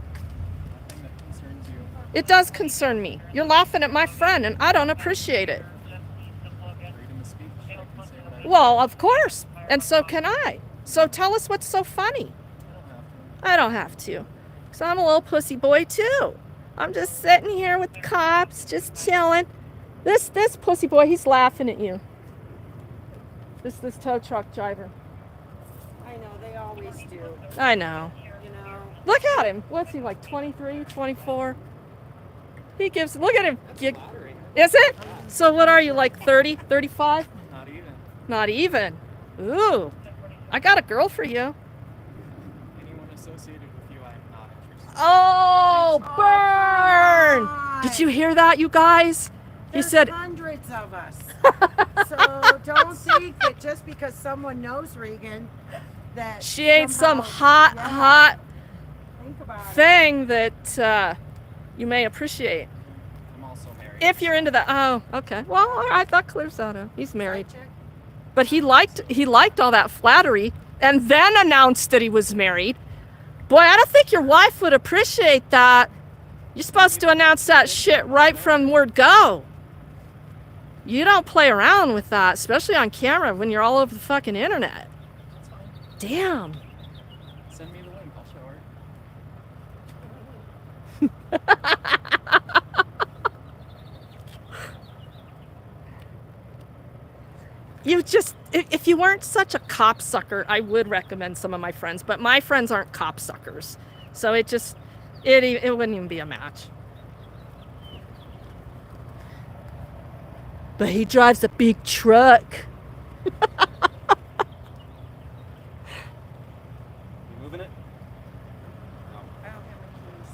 Nothing that concerns you. It does concern me. You're laughing at my friend, and I don't appreciate it. Freedom of speech. I can say what I Well, of course. And so can I. So tell us what's so funny. I don't have to. Because I'm a little pussy boy, too. I'm just sitting here with the cops, just chilling. This pussy boy, he's laughing at you. This tow truck driver. I know, they always do. I know. You know. Look at him. What's he, like 23, 24? He gives, look at him. That's flattering. Is it? So what are you, like 30, 35? Not even. Not even. Ooh. I got a girl for you. Anyone associated with you, I'm not interested. Oh, burn! God. Did you hear that, you guys? He There's said, hundreds of us. So don't think that just because someone knows Regan, that she ain't some somehow- hot Think about it. thing that you may appreciate. I'm also married. If you're into that. Oh, okay. Well, all right, that clears that up. He's married. Side chick? But he liked all that flattery and then announced that he was married. Boy, I don't think your wife would appreciate that. You're supposed to announce that shit right from word go. You don't play around with that, especially on camera when you're all over the fucking internet. That's fine. Damn. Send me the link. I'll show her. You just, if you weren't such a cop sucker, I would recommend some of my friends, but my friends aren't cop suckers. So it wouldn't even be a match. But he drives a big truck. You moving it? No. I don't have my keys.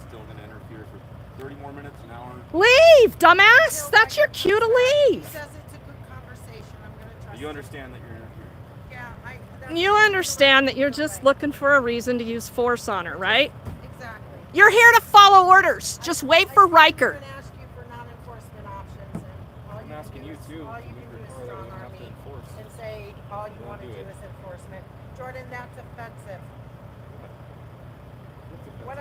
Still gonna interfere for 30 more minutes, an hour. Leave, dumbass! That's your cue to He leave. says it's a good conversation. I'm gonna trust You him. understand that you're interfering. Yeah, You understand that you're just looking for a reason to use force on her, right? Exactly. You're here to follow orders. Just wait for Riker. I'm gonna ask you for non-enforcement options, and all I'm you asking can do you is, too. all you to can move do your is car that we strong don't arm have to me enforce. and say all you Don't want to do do it. is enforcement. Jordan, that's offensive. What's What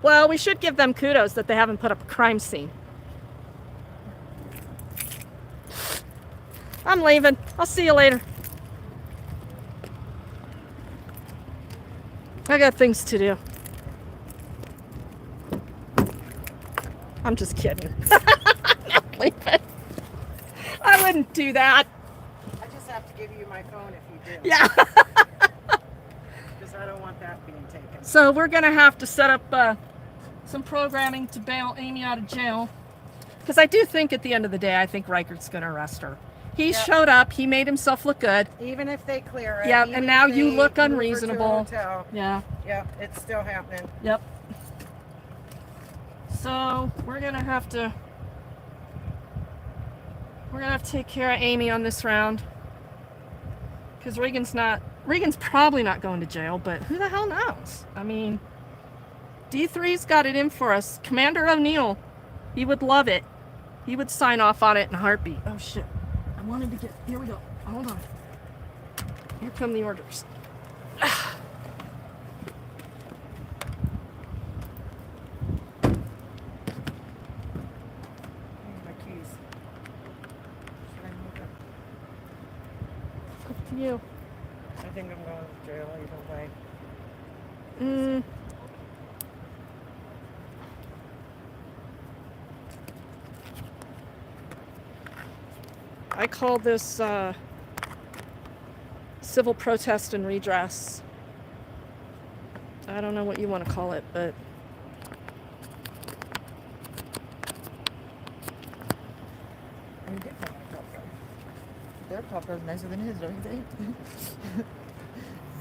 Well, we should give them kudos that they haven't put up a crime scene. I'm leaving. I'll see you later. I got things to do. I'm just kidding. I'm not leaving. I wouldn't do that. I just have to give you my phone if you do. Yeah. Because I don't want that being taken. So we're going to have to set up some programming to bail Amy out of jail. Because I do think at the end of the day, I think Riker's going to arrest her. He showed up. He made himself look good. Even if they clear it. Yeah, even and if now they you look move her to a unreasonable. hotel. Yeah. Yep, it's still happening. Yep. So we're gonna have to take care of Amy on this round. Because Regan's probably not going to jail, but who the hell knows? I mean, D3's got it in for us. Commander O'Neill, he would love it. He would sign off on it in a heartbeat. Oh shit. I wanted to get, here we go. Hold on. Here come the orders. My keys. Should I move it? Up to you. I think I'm going to jail either way. I call this civil protest and redress. I don't know what you want to call it, but I mean, different cop car. Their cop car is nicer than his, don't you think?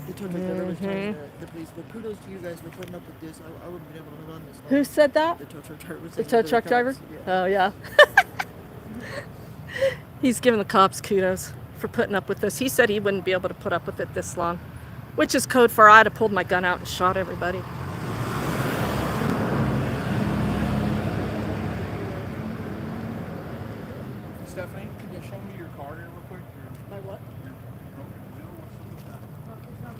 The tow truck driver was telling the police, but kudos to you guys for putting up with this. I wouldn't have been able to run this. who said that? The tow truck driver was The saying tow that they were truck driver? cops. Yeah. Oh, yeah. He's giving the cops kudos for putting up with this. He said he wouldn't be able to put up with it this long, which is code for I'd have pulled my gun out and shot everybody. Stephanie, can you show me your car here real quick? My what? Your broken wheel? What's up with that?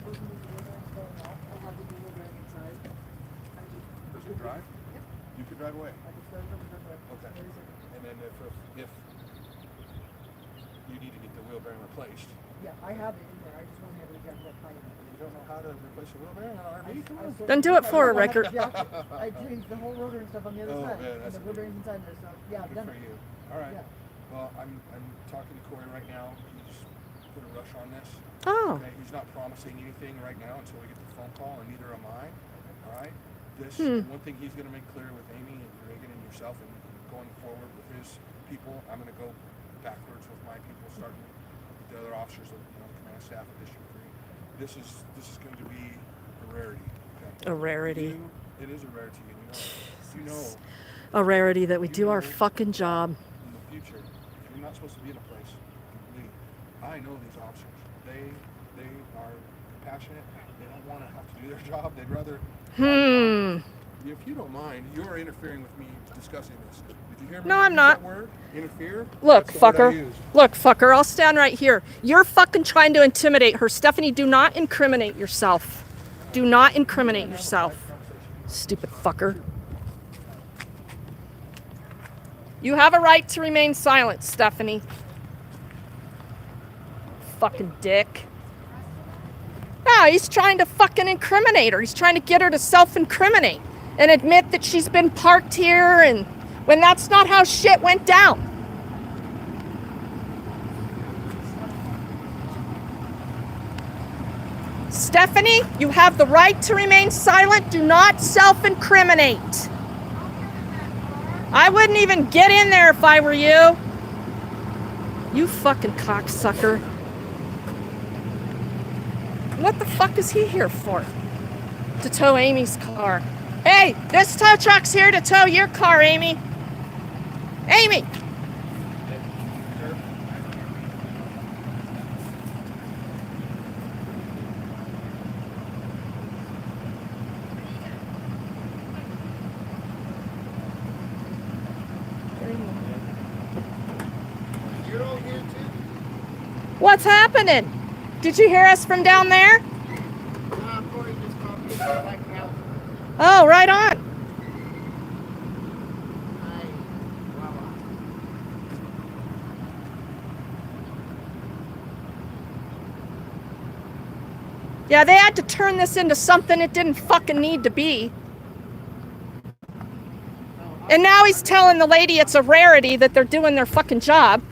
Does it drive? You can drive away. Okay. And then if you need to get the wheel bearing replaced, Yeah, I have it in there. I just wasn't able to get that time. you don't know how to replace a wheel bearing on an RV? Come on. Then do it for her, Riker. Yeah, I changed the whole rotor and stuff on the other Oh, side. man, and that's the wheel bearings inside there, so yeah, I've Good done for it. you. All right. Yeah. Well, I'm talking to Corey right now. He's put a rush on this. Oh. Okay, he's not promising anything right now until we get the phone call, and neither am I. All right. This one thing he's going to make clear with Amy and Reagan and yourself, and going forward with his people, I'm going to go backwards with my people, starting with the other officers of command staff of District 3. This is going to be a rarity. Okay? A rarity. It is a rarity, and you know. A rarity that we do our fucking job. In the future, you're not supposed to be in a place. Leave. I know these officers. They are compassionate. They don't want to have to do their job. They'd rather. If you don't mind, you're interfering with me discussing this. Did you hear me? No, I'm use not. That word? Interfere? Look, That's the word I fucker. used. Look, fucker. I'll stand right here. You're fucking trying to intimidate her. Stephanie, do not incriminate yourself. Do not incriminate yourself. Stupid fucker. You have a right to remain silent, Stephanie. Fucking dick. No, he's trying to fucking incriminate her. He's trying to get her to self-incriminate and admit that she's been parked here, and when that's not how shit went down. Stephanie, you have the right to remain silent. Do not self-incriminate. I wouldn't even get in there if I were you. You fucking cocksucker. What the fuck is he here for? To tow Amy's car. Hey, this tow truck's here to tow your car, Amy. Amy! You're all here too? What's happening? Did you hear us from down there? Corey just called me about my house. Oh, right on. Yeah, they had to turn this into something it didn't fucking need to be. And now he's telling the lady it's a rarity that they're doing their fucking job.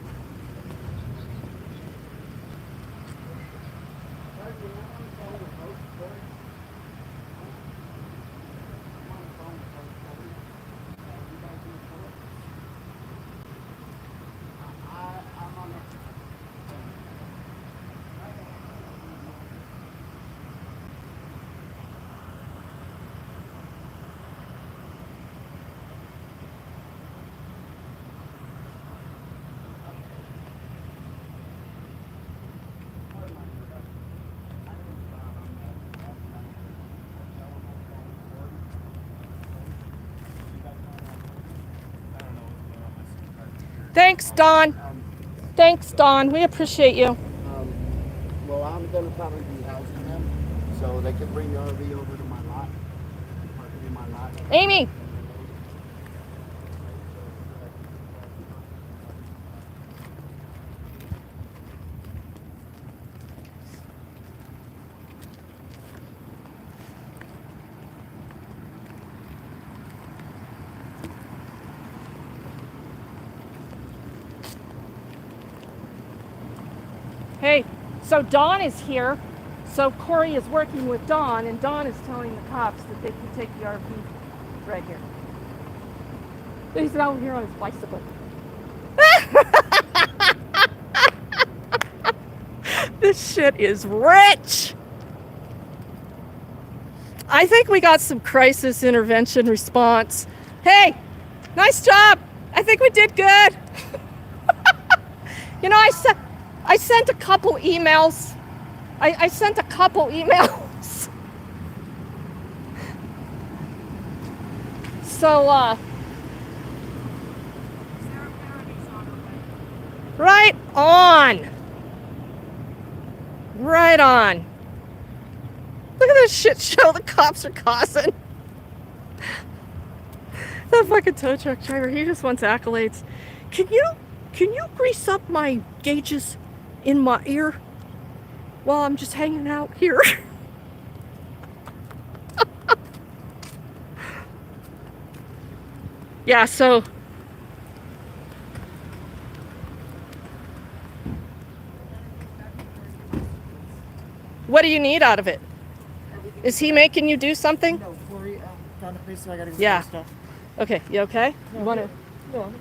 Thanks, Don. Thanks, Don. We appreciate you. Well, I'm gonna probably be housing them, so they can bring the RV over to my lot, park it in my lot. Amy. Hey, so Dawn is here. So Corey is working with Dawn, and Dawn is telling the cops that they can take the RV right here. He's out here on his bicycle. This shit is rich. I think we got some crisis intervention response. Hey, nice job. I think we did good. You know, I sent a couple emails. I sent a couple emails. So, right on. Right on. Look at this shit show the cops are causing. That fucking tow truck driver, he just wants accolades. Can you grease up my gauges in my ear while I'm just hanging out here? Yeah, so what do you need out of it? Is he making you do something? No, Corey found a place, so I gotta go Yeah. get stuff. Okay, you okay? You wanna? No,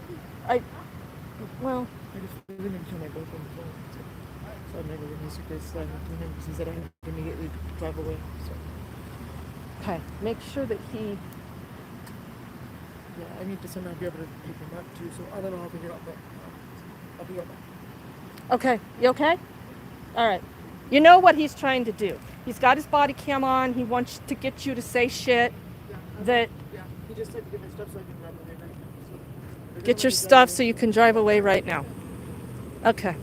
Well, I just really need to turn my boat on the phone. So I'm never going to suitcase to him because he said I had to immediately drive away. So okay. Make sure that he. yeah, I need to somehow be able to pick him up too. So I don't know how to figure out, but I'll be right back. Okay, you okay? All right. You know what he's trying to do. He's got his body cam on. He wants to get you to say shit that. Yeah, he just said to get my stuff so I can drive away right now. So Get your stuff so you can drive away right now. Okay.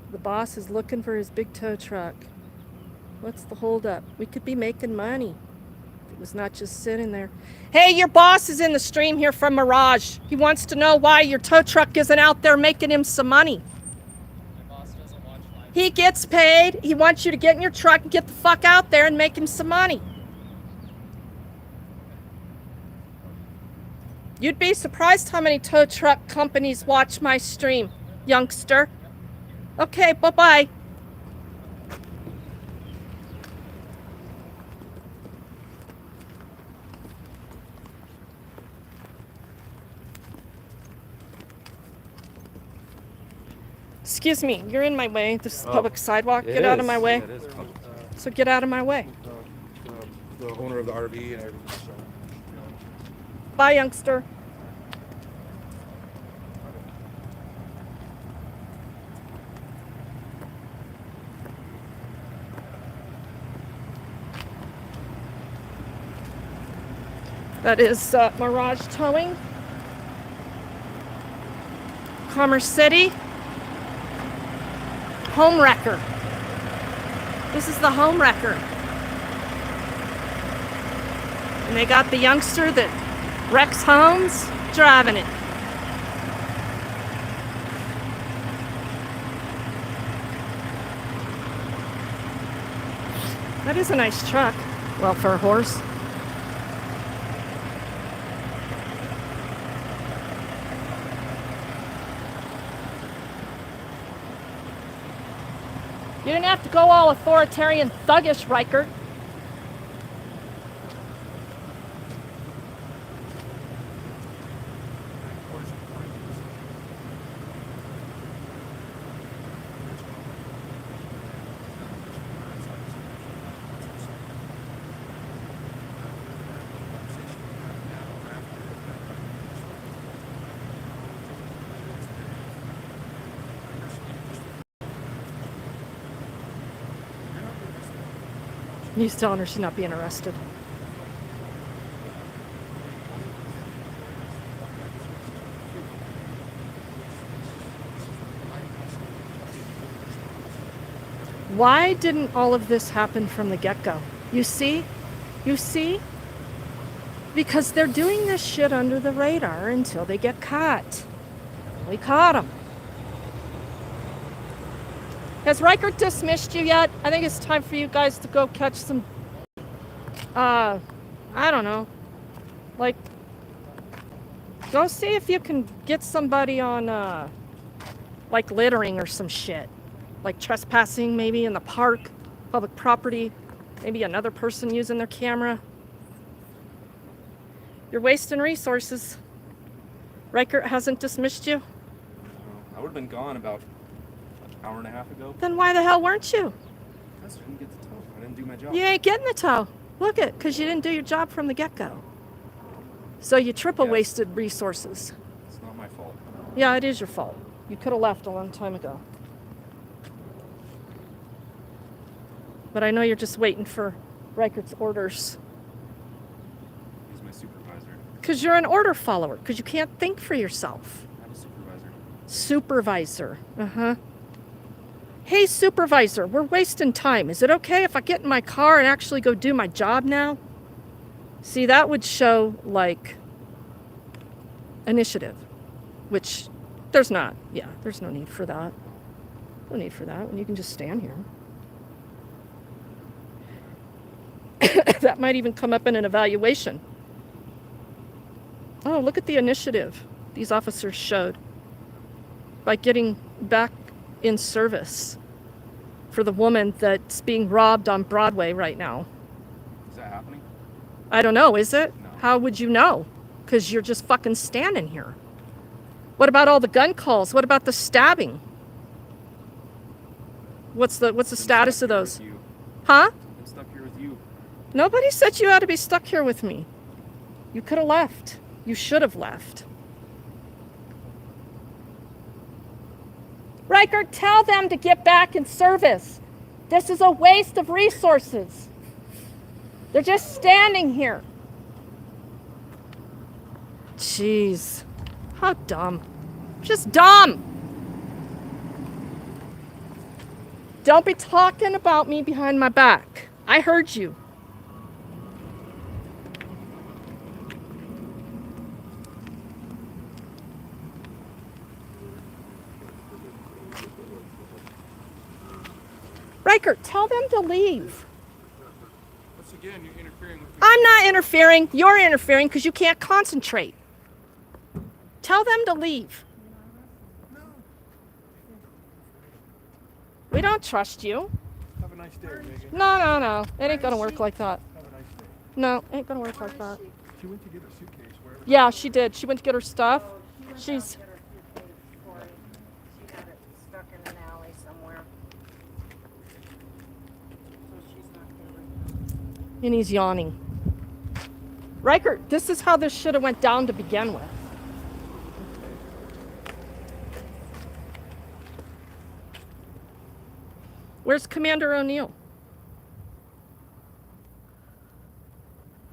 The boss is looking for his big tow truck. What's the holdup? We could be making money. If it was not just sitting there. Hey, your boss is in the stream here from Mirage. He wants to know why your tow truck isn't out there making him some money. My boss doesn't watch live. He gets paid. He wants you to get in your truck and get the fuck out there and make him some money. You'd be surprised how many tow truck companies watch my stream, youngster. Okay, bye-bye. Excuse me, you're in my way. This is Oh, public sidewalk. It Get out of is. my way. Yeah, it is. So get out of my way. The owner of the RV and everything. So, Bye, youngster. That is Mirage Towing, Commerce City, Home Wrecker. This is the Home Wrecker. And they got the youngster that wrecks homes driving it. That is a nice truck. Well, for a horse. You didn't have to go all authoritarian thuggish, Riker. He's telling her she's not being arrested. Why didn't all of this happen from the get-go? You see? You see? Because they're doing this shit under the radar until they get caught. We caught them. Has Riker dismissed you yet? I think it's time for you guys to go catch some, I don't know, like, go see if you can get somebody on, like, littering or some shit. Like trespassing maybe in the park, public property, maybe another person using their camera. You're wasting resources. Riker hasn't dismissed you? I would have been gone about an hour and a half ago. Then why the hell weren't you? Because I didn't get the tow. I didn't do my job. You ain't getting the tow. Look it, because you didn't do your job from the get-go. So you triple Yes. wasted resources. It's not my fault. Yeah, it is your fault. You could have left a long time ago. But I know you're just waiting for Riker's orders. He's my supervisor. Because you're an order follower, because you can't think for yourself. I'm a supervisor. Supervisor. Uh-huh. Hey, supervisor, we're wasting time. Is it okay if I get in my car and actually go do my job now? See, that would show, like, initiative, which there's not. Yeah, there's no need for that. No need for that when you can just stand here. That might even come up in an evaluation. Oh, look at the initiative these officers showed by getting back in service for the woman that's being robbed on Broadway right now. Is that happening? I don't know, is it? No. How would you know? Because you're just fucking standing here. What about all the gun calls? What about the stabbing? What's the status of those? Huh? I'm stuck here with you. Nobody said you had to be stuck here with me. You could have left. You should have left. Riker, tell them to get back in service. This is a waste of resources. They're just standing here. Jeez. How dumb. Just dumb. Don't be talking about me behind my back. I heard you. Riker, tell them to leave. Once again, you're interfering with I'm not interfering. You're interfering because you can't concentrate. Tell them to leave. We don't trust you. have a nice day, Megan. No. It ain't gonna work like that. Have a nice day. No, ain't gonna work like that. She went to get her suitcase. Wherever. Yeah, she did. She went to get her stuff. She's She got it stuck in somewhere. So she's not here right now. And he's yawning. Riker, this is how this should have went down to begin with. Where's Commander O'Neill?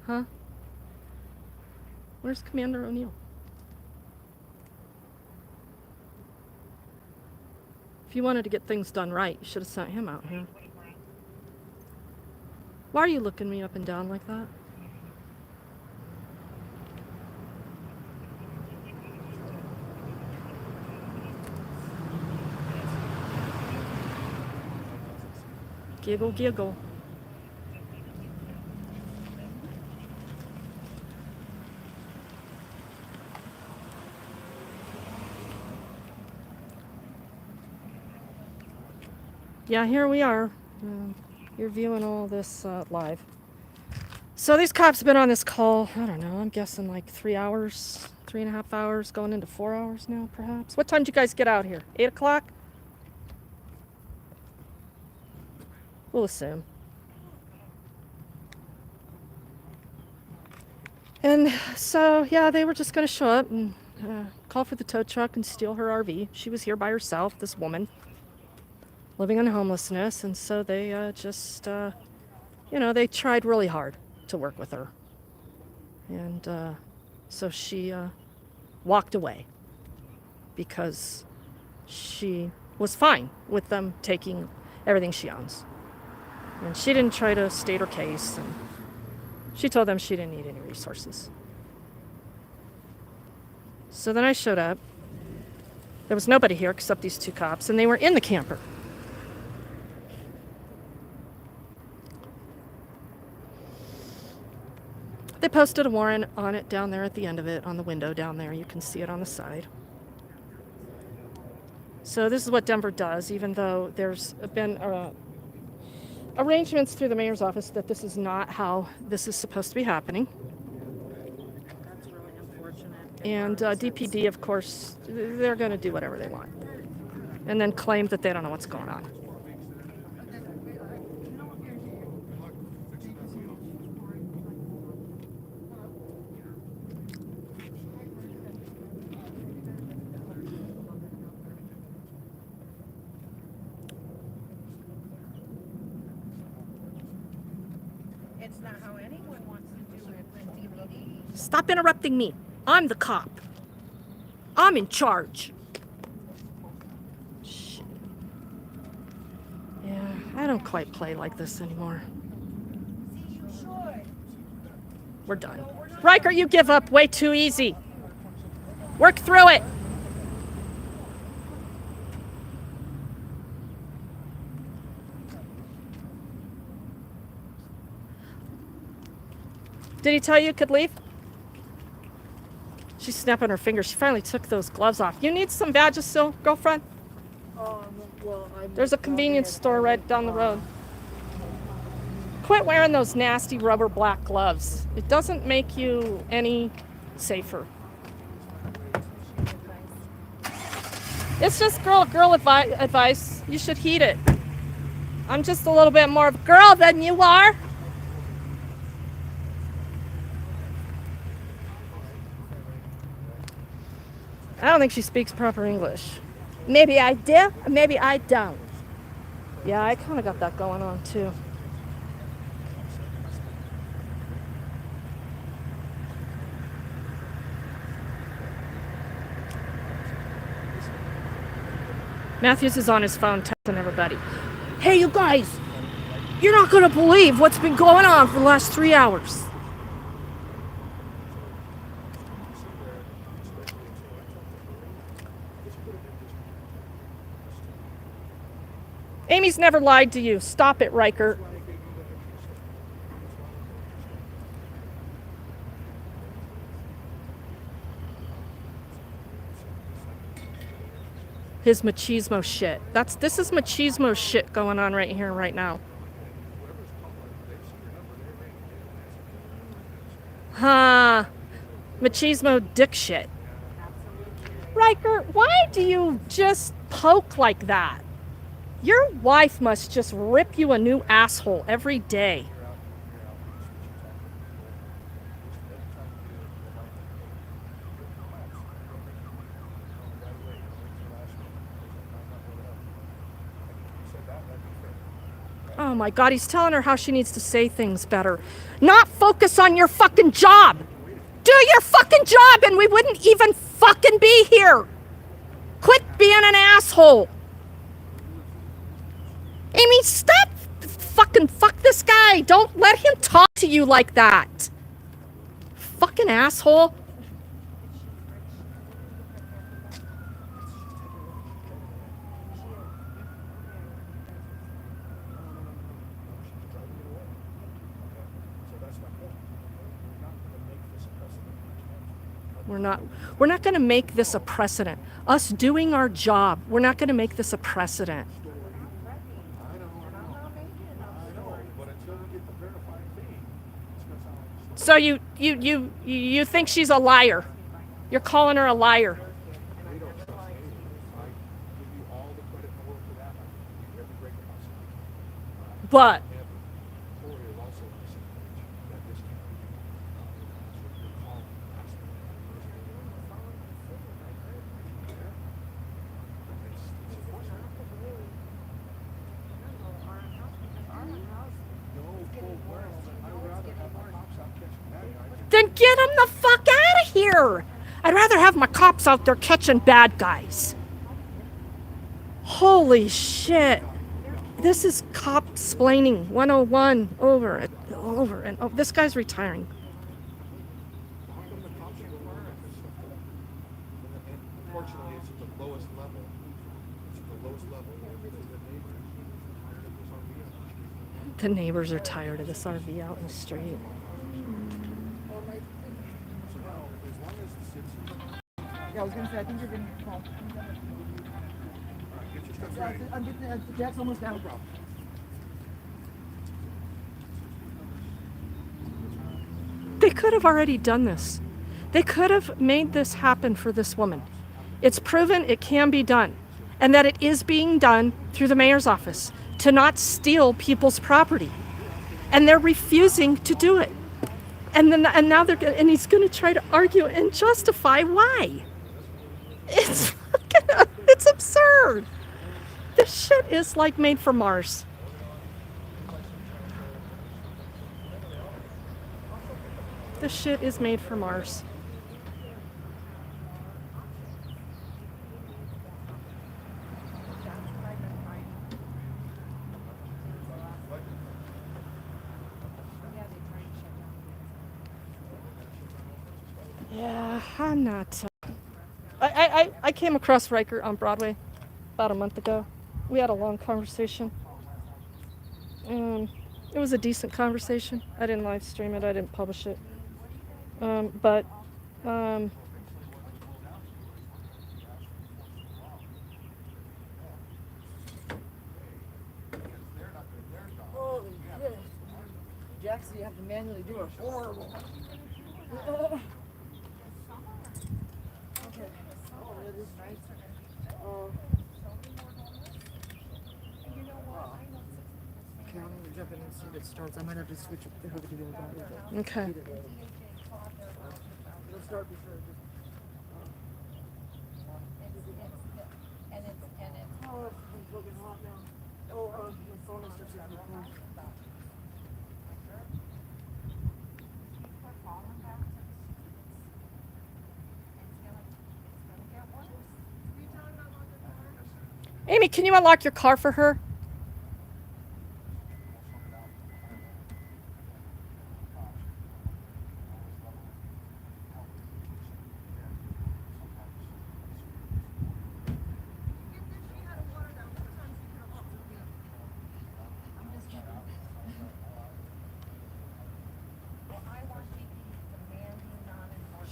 Huh? Where's Commander O'Neill? If you wanted to get things done right, you should have sent him out here. Why are you looking me up and down like that? Giggle, giggle. Yeah, here we are. You're viewing all this live. So these cops have been on this call, I don't know, I'm guessing like 3 hours, 3.5 hours, going into 4 hours now, perhaps. What time did you guys get out here? 8 o'clock? We'll assume. And so, yeah, they were just going to show up and call for the tow truck and steal her RV. She was here by herself, this woman, living on homelessness. And so they they tried really hard to work with her. And so she walked away because she was fine with them taking everything she owns. And she didn't try to state her case. And she told them she didn't need any resources. So then I showed up. There was nobody here except these two cops, and they were in the camper. They posted a warrant on it down there at the end of it, on the window down there. You can see it on the side. So this is what Denver does, even though there's been arrangements through the mayor's office that this is not how this is supposed to be happening. That's really unfortunate. And DPD, of course, they're going to do whatever they want. And then claim that they don't know what's going on. It's not how anyone wants to do it with DVD. Stop interrupting me. I'm the cop. I'm in charge. Shit. Yeah, I don't quite play like this anymore. We're done. Riker, you give up way too easy. Work through it. Did he tell you could leave? She's snapping her fingers. She finally took those gloves off. You need some Vagisil, girlfriend? Well, There's a convenience store right down the road. Quit wearing those nasty rubber black gloves. It doesn't make you any safer. It's just girl advice. You should heed it. I'm just a little bit more of a girl than you are. I don't think she speaks proper English. Maybe I do, maybe I don't. Yeah, I kind of got that going on too. Matthews is on his phone texting everybody. Hey, you guys, you're not going to believe what's been going on for the last 3 hours. Amy's never lied to you. Stop it, Riker. His machismo shit. This is machismo shit going on right here, right now. Huh. Machismo dick shit. Riker, why do you just poke like that? Your wife must just rip you a new asshole every day. Oh my God, he's telling her how she needs to say things better. Not focus on your fucking job. Do your fucking job and we wouldn't even fucking be here. Quit being an asshole. Amy, stop fuck this guy. Don't let him talk to you like that. Fucking asshole. We're not going to make this a precedent. Us doing our job, we're not going to make this a precedent. So you think she's a liar? You're calling her a liar. But then get him the fuck out of here. I'd rather have my cops out there catching bad guys. Holy shit. This is cop-splaining 101 over and over and over. This guy's retiring. Unfortunately, it's at the lowest level. It's at the lowest level. The neighbors are tired of this RV out in the street. Yeah, I was gonna say, I think you're gonna call. I'm getting Jack's almost down. They could have already done this. They could have made this happen for this woman. It's proven it can be done, and that it is being done through the mayor's office to not steal people's property. And they're refusing to do it. And now he's going to try to argue and justify why. It's absurd. This shit is like made for Mars. This shit is made for Mars. Yeah, I'm not. I came across Riker on Broadway about a month ago. We had a long conversation. It was a decent conversation. I didn't live stream it. I didn't publish it. But Holy shit. Jackson, you have to manually do it. Horrible. Okay. Oh, that is nice. Okay, I'm gonna jump in and see if it starts. I might have to switch it to do it. okay. It'll start before. Oh, it's looking hot now. Oh, my phone is just out of phone. Amy, can you unlock your car for her?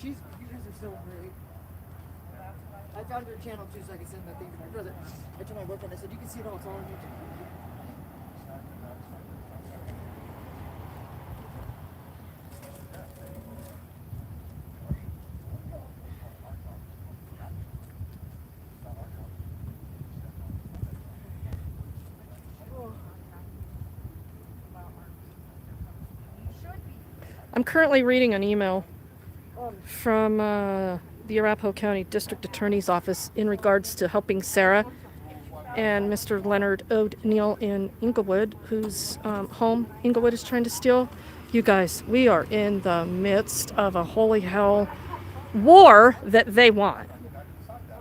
You guys are so great. I found your channel too, so I can send that thing to my brother. I told my boyfriend, I said, you can see it all, it's all on YouTube. I'm currently reading an email from the Arapahoe County District Attorney's Office in regards to helping Sarah and Mr. Leonard O'Neill in Inglewood, whose home Inglewood is trying to steal. You guys, we are in the midst of a holy hell war that they want.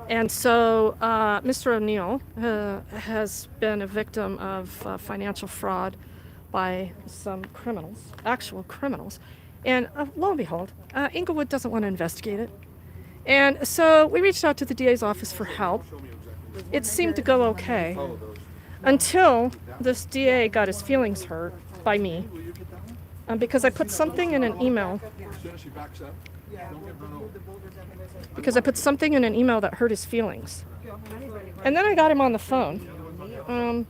And so Mr. O'Neill has been a victim of financial fraud by some criminals, actual criminals. And lo and behold, Inglewood doesn't want to investigate it. And so we reached out to the DA's office for help. It seemed to go okay until this DA got his feelings hurt by me because I put something in an email. As soon as she backs up, don't get run over. Because I put something in an email that hurt his feelings. And then I got him on the phone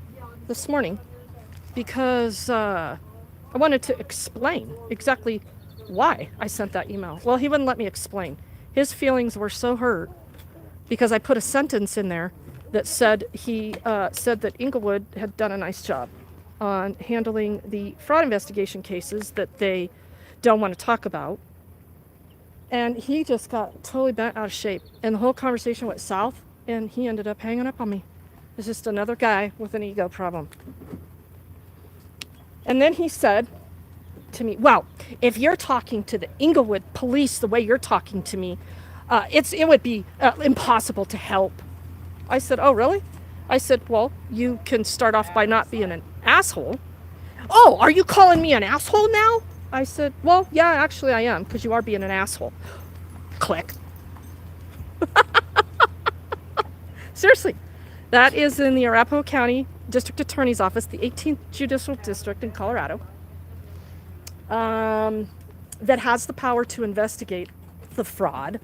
this morning because I wanted to explain exactly why I sent that email. Well, he wouldn't let me explain. His feelings were so hurt because I put a sentence in there that said he said that Inglewood had done a nice job on handling the fraud investigation cases that they don't want to talk about. And he just got totally bent out of shape. And the whole conversation went south, and he ended up hanging up on me. It's just another guy with an ego problem. And then he said to me, well, if you're talking to the Inglewood police the way you're talking to me, it would be impossible to help. I said, oh, really? I said, well, you can start off by not being an asshole. Oh, are you calling me an asshole now? I said, well, yeah, actually I am, because you are being an asshole. Click. Seriously, that is in the Arapahoe County District Attorney's Office, the 18th Judicial District in Colorado, that has the power to investigate the fraud.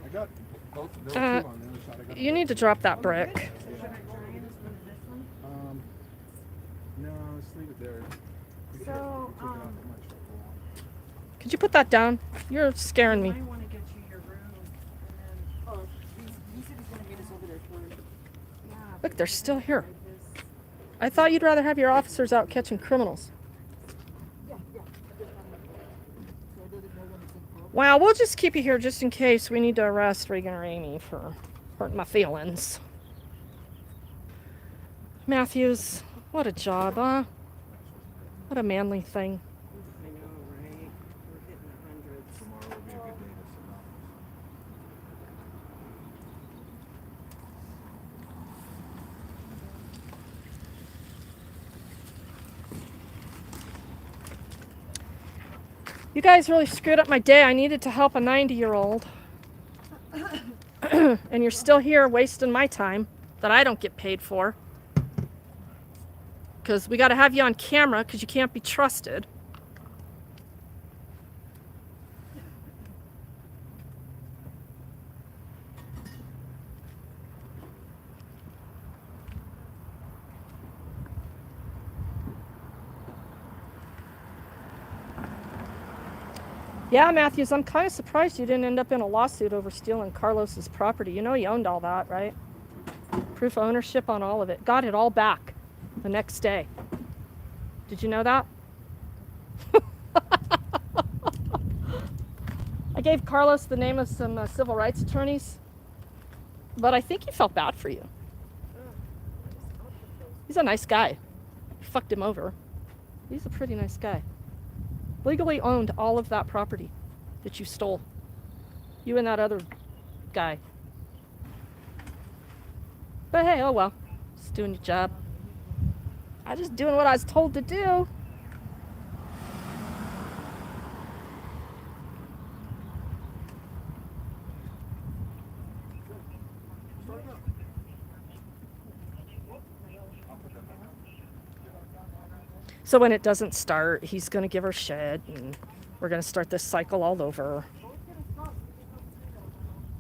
I got both those two on the other side. I got You need to drop that brick. No, let's leave it there. So, Could you put that down? You're scaring me. I want to get you your room, and then, he said he's going to meet us over there for, yeah. Look, they're still here. I thought you'd rather have your officers out catching criminals. Well, we'll just keep you here just in case we need to arrest Regan or Amy for hurting my feelings. Matthews, what a job, huh? What a manly thing. I know, right? We're hitting the hundreds. Tomorrow will be a good day to sit down. You guys really screwed up my day. I needed to help a 90-year-old. And you're still here wasting my time that I don't get paid for. Because we got to have you on camera because you can't be trusted. Yeah, Matthews, I'm kind of surprised you didn't end up in a lawsuit over stealing Carlos's property. You know he owned all that, right? Proof of ownership on all of it. Got it all back the next day. Did you know that? I gave Carlos the name of some civil rights attorneys, but I think he felt bad for you. He's a nice guy. You fucked him over. He's a pretty nice guy. Legally owned all of that property that you stole. You and that other guy. But hey, oh well. Just doing your job. I'm just doing what I was told to do. So when it doesn't start, he's going to give her shit, and we're going to start this cycle all over.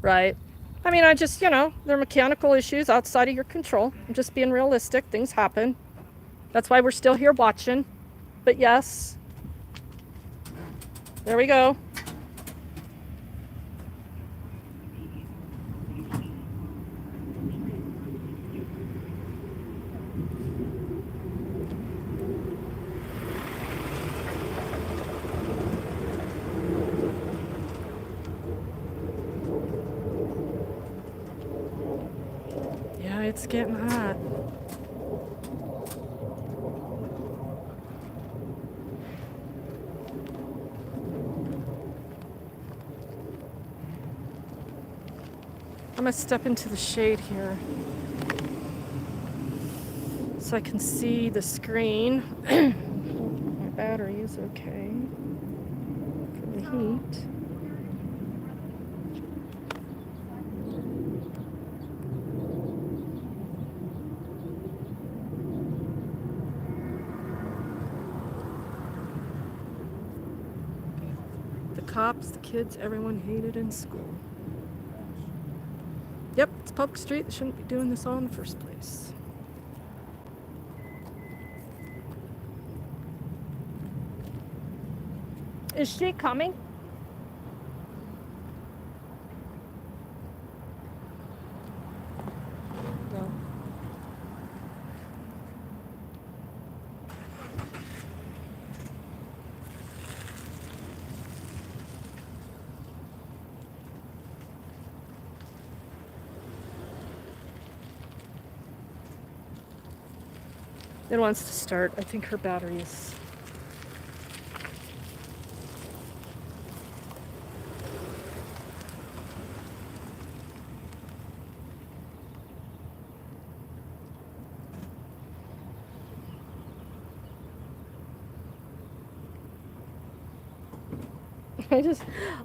Right? I mean, I just, they're mechanical issues outside of your control. I'm just being realistic. Things happen. That's why we're still here watching. But yes. There we go. it's getting hot. I'm gonna step into the shade here so I can see the screen. My battery is okay for the heat. The cops, the kids, everyone hated in school. Yep, it's public street. They shouldn't be doing this all in the first place. Is she coming? No. It wants to start. I think her battery is.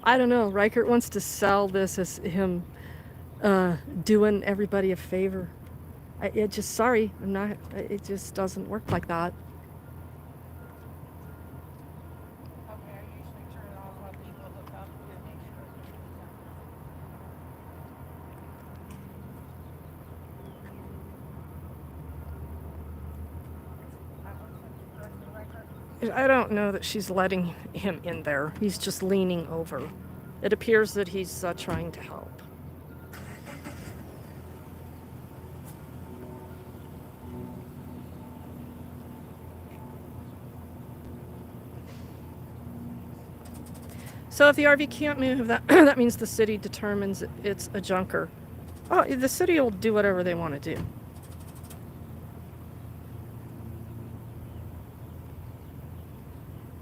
I don't know. Riker wants to sell this as him doing everybody a favor. Sorry, I'm not, it just doesn't work like that. Okay, I usually turn it off when people hook up and make sure. I don't know that she's letting him in there. He's just leaning over. It appears that he's trying to help. So if the RV can't move, that means the city determines it's a junker. Oh, the city will do whatever they want to do.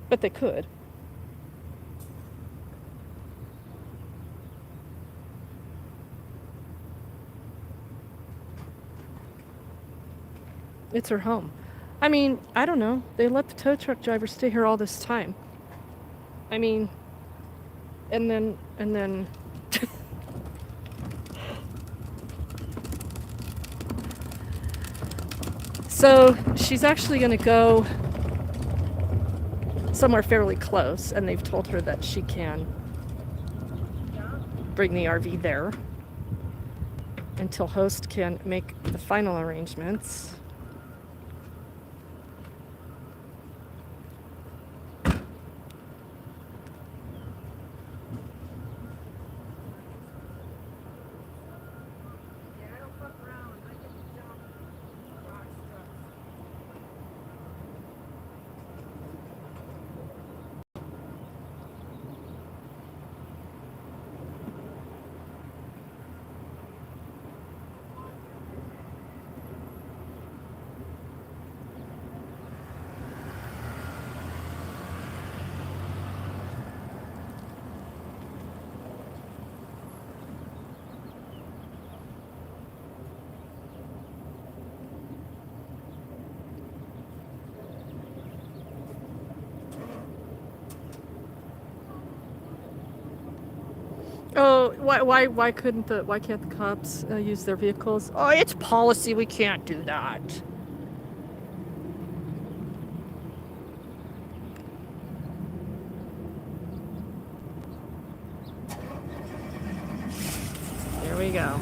But they could. It's her home. I mean, I don't know. They let the tow truck driver stay here all this time. I mean, and then so she's actually going to go somewhere fairly close, and they've told her that she can bring the RV there until host can make the final arrangements. Oh, why can't the cops use their vehicles? Oh, it's policy. We can't do that. There we go.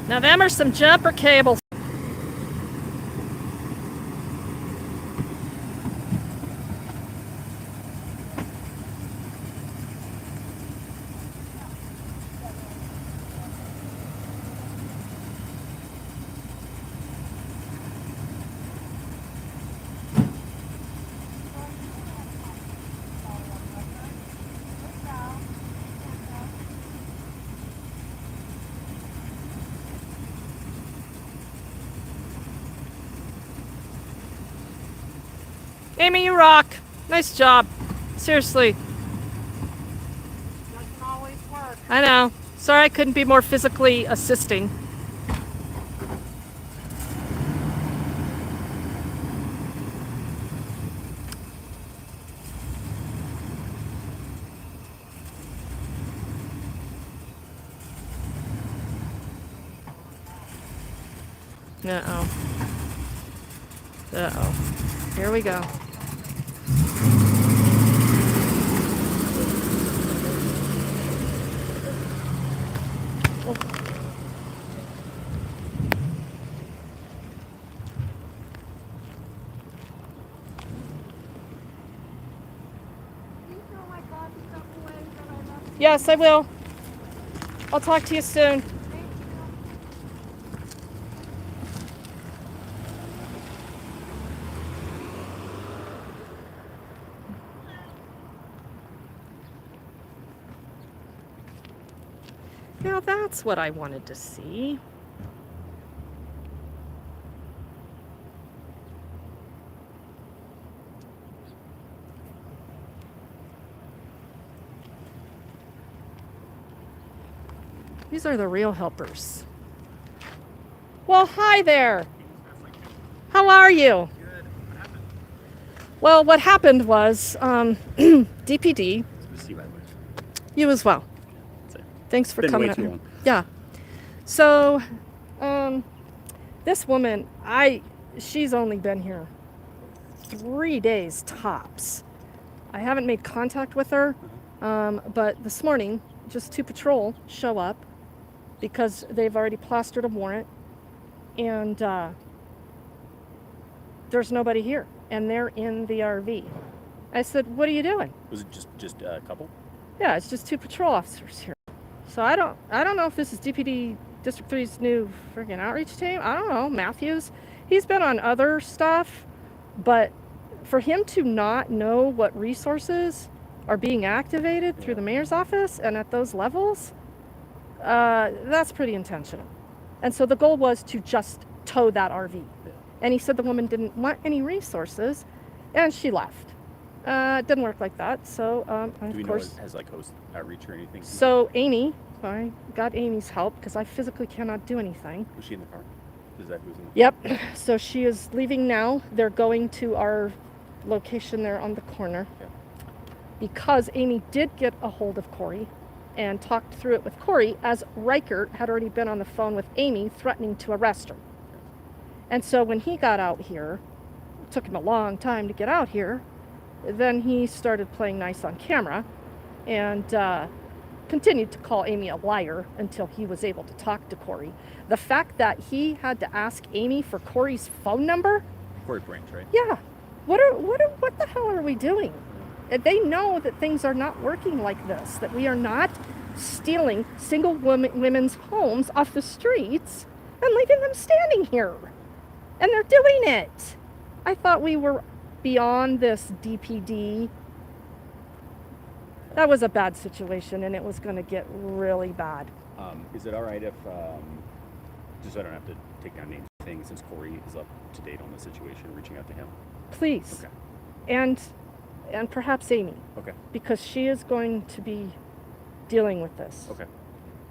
Now them are some jumper cables. Amy, you rock. Nice job. Seriously. Doesn't always work. I know. Sorry I couldn't be more physically assisting. Uh-oh. Uh-oh. Here we go. Yes, I will. I'll talk to you soon. Now that's what I wanted to see. These are the real helpers. Well, hi there. How are you? Good. What happened? Well, what happened was DPD. See right away. You as well. That's it. Thanks for Didn't coming wait too up. long. Yeah. So, this woman, she's only been here 3 days tops. I haven't made contact with her, but this morning, just two patrol show up because they've already plastered a warrant, and there's nobody here, and they're in the RV. I said, "What are you doing?" Was it just a couple? Yeah, it's just two patrol officers here. So I don't know if this is DPD District 3's new freaking outreach team. I don't know. Matthews, he's been on other stuff, but for him to not know what resources are being activated through the mayor's office and at those levels, that's pretty intentional. And so the goal was to just tow that RV. And he said the woman didn't want any resources, and she left. It didn't work like that. So, Do we of know course. it has like host outreach or anything? So Amy, I got Amy's help because I physically cannot do anything. Was she in the car? Is that who's in the Yep. So she is leaving now. They're going to our location there on the corner. Yeah. Because Amy did get a hold of Corey and talked through it with Corey, as Riker had already been on the phone with Amy threatening to arrest her. And so when he got out here, it took him a long time to get out here, then he started playing nice on camera and continued to call Amy a liar until he was able to talk to Corey. The fact that he had to ask Amy for Corey's phone number, Corey Branch, right? yeah, what the hell are we doing? They know that things are not working like this, that we are not stealing single women's homes off the streets and leaving them standing here. And they're doing it. I thought we were beyond this DPD. That was a bad situation, and it was going to get really bad. Is it all right if, just so I don't have to take down names, things since Corey is up to date on the situation, reaching out to him? Please. Okay. And perhaps Amy, Okay. because she is going to be dealing with this. Okay.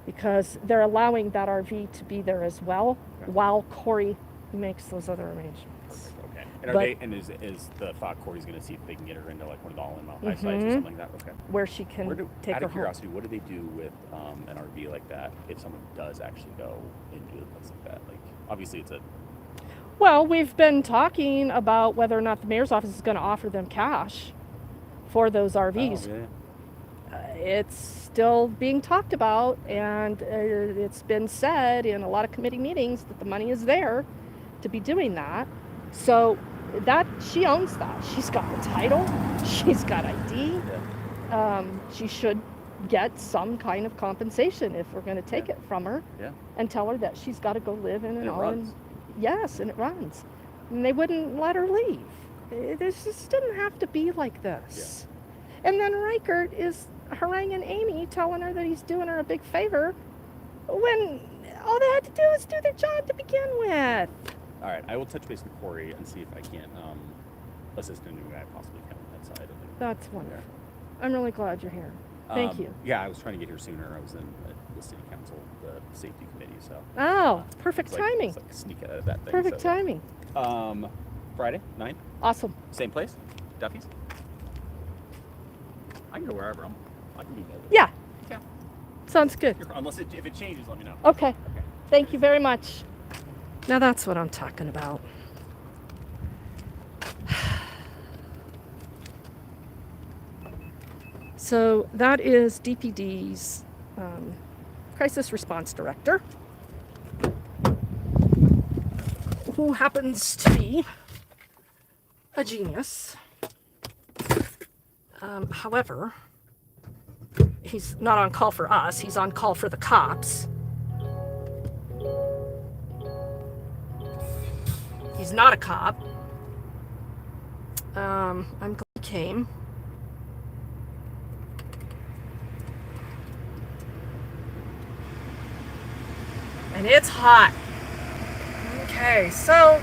Because they're allowing that RV to be there as well, Okay. while Corey makes those other arrangements. Perfect. Okay. And are But- they? And is the thought Corey's going to see if they can get her into like one of the all-in sites or Mhm. something like that? Okay. Where she can take out her of home. curiosity, what do they do with an RV like that if someone does actually go into a place like that? Like, obviously, it's a Well, we've been talking about whether or not the mayor's office is going to offer them cash for those RVs. Oh, yeah. it's still being talked about, and it's been said in a lot of committee meetings that the money is there to be doing that. So that she owns that. She's got the title. She's got ID. She should get some kind of compensation if we're going to take it from her, and tell her that she's got to go live in an all-in. Yes, and it runs. And they wouldn't let her leave. This just didn't have to be like this. And then Riker is haranguing Amy, telling her that he's doing her a big favor, when all they had to do was do their job to begin with. All right, I will touch base with Corey and see if I can't assist in any way I possibly can on that side of it. That's wonderful. I'm really glad you're here. Thank you. Yeah, I was trying to get here sooner. I was in the city council, the safety committee, so. Oh, perfect timing. It's like sneak out of that thing. Perfect timing. Friday, 9? Awesome. Same place? Duffy's? I can go wherever. I can be there. Yeah. Yeah. Sounds good. Unless if it changes, let me know. Okay. Thank you very much. Now that's what I'm talking about. So that is DPD's crisis response director, who happens to be a genius. However, he's not on call for us, he's on call for the cops. He's not a cop. I'm glad he came. And it's hot. Okay, so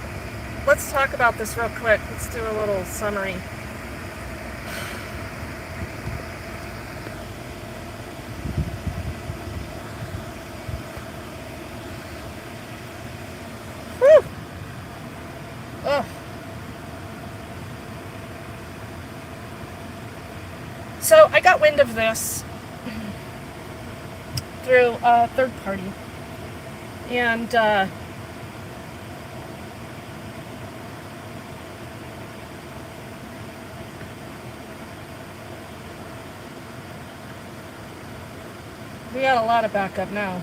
let's talk about this real quick. Let's do a little summary. Whew. Ugh. So I got wind of this through a third party. And we got a lot of backup now.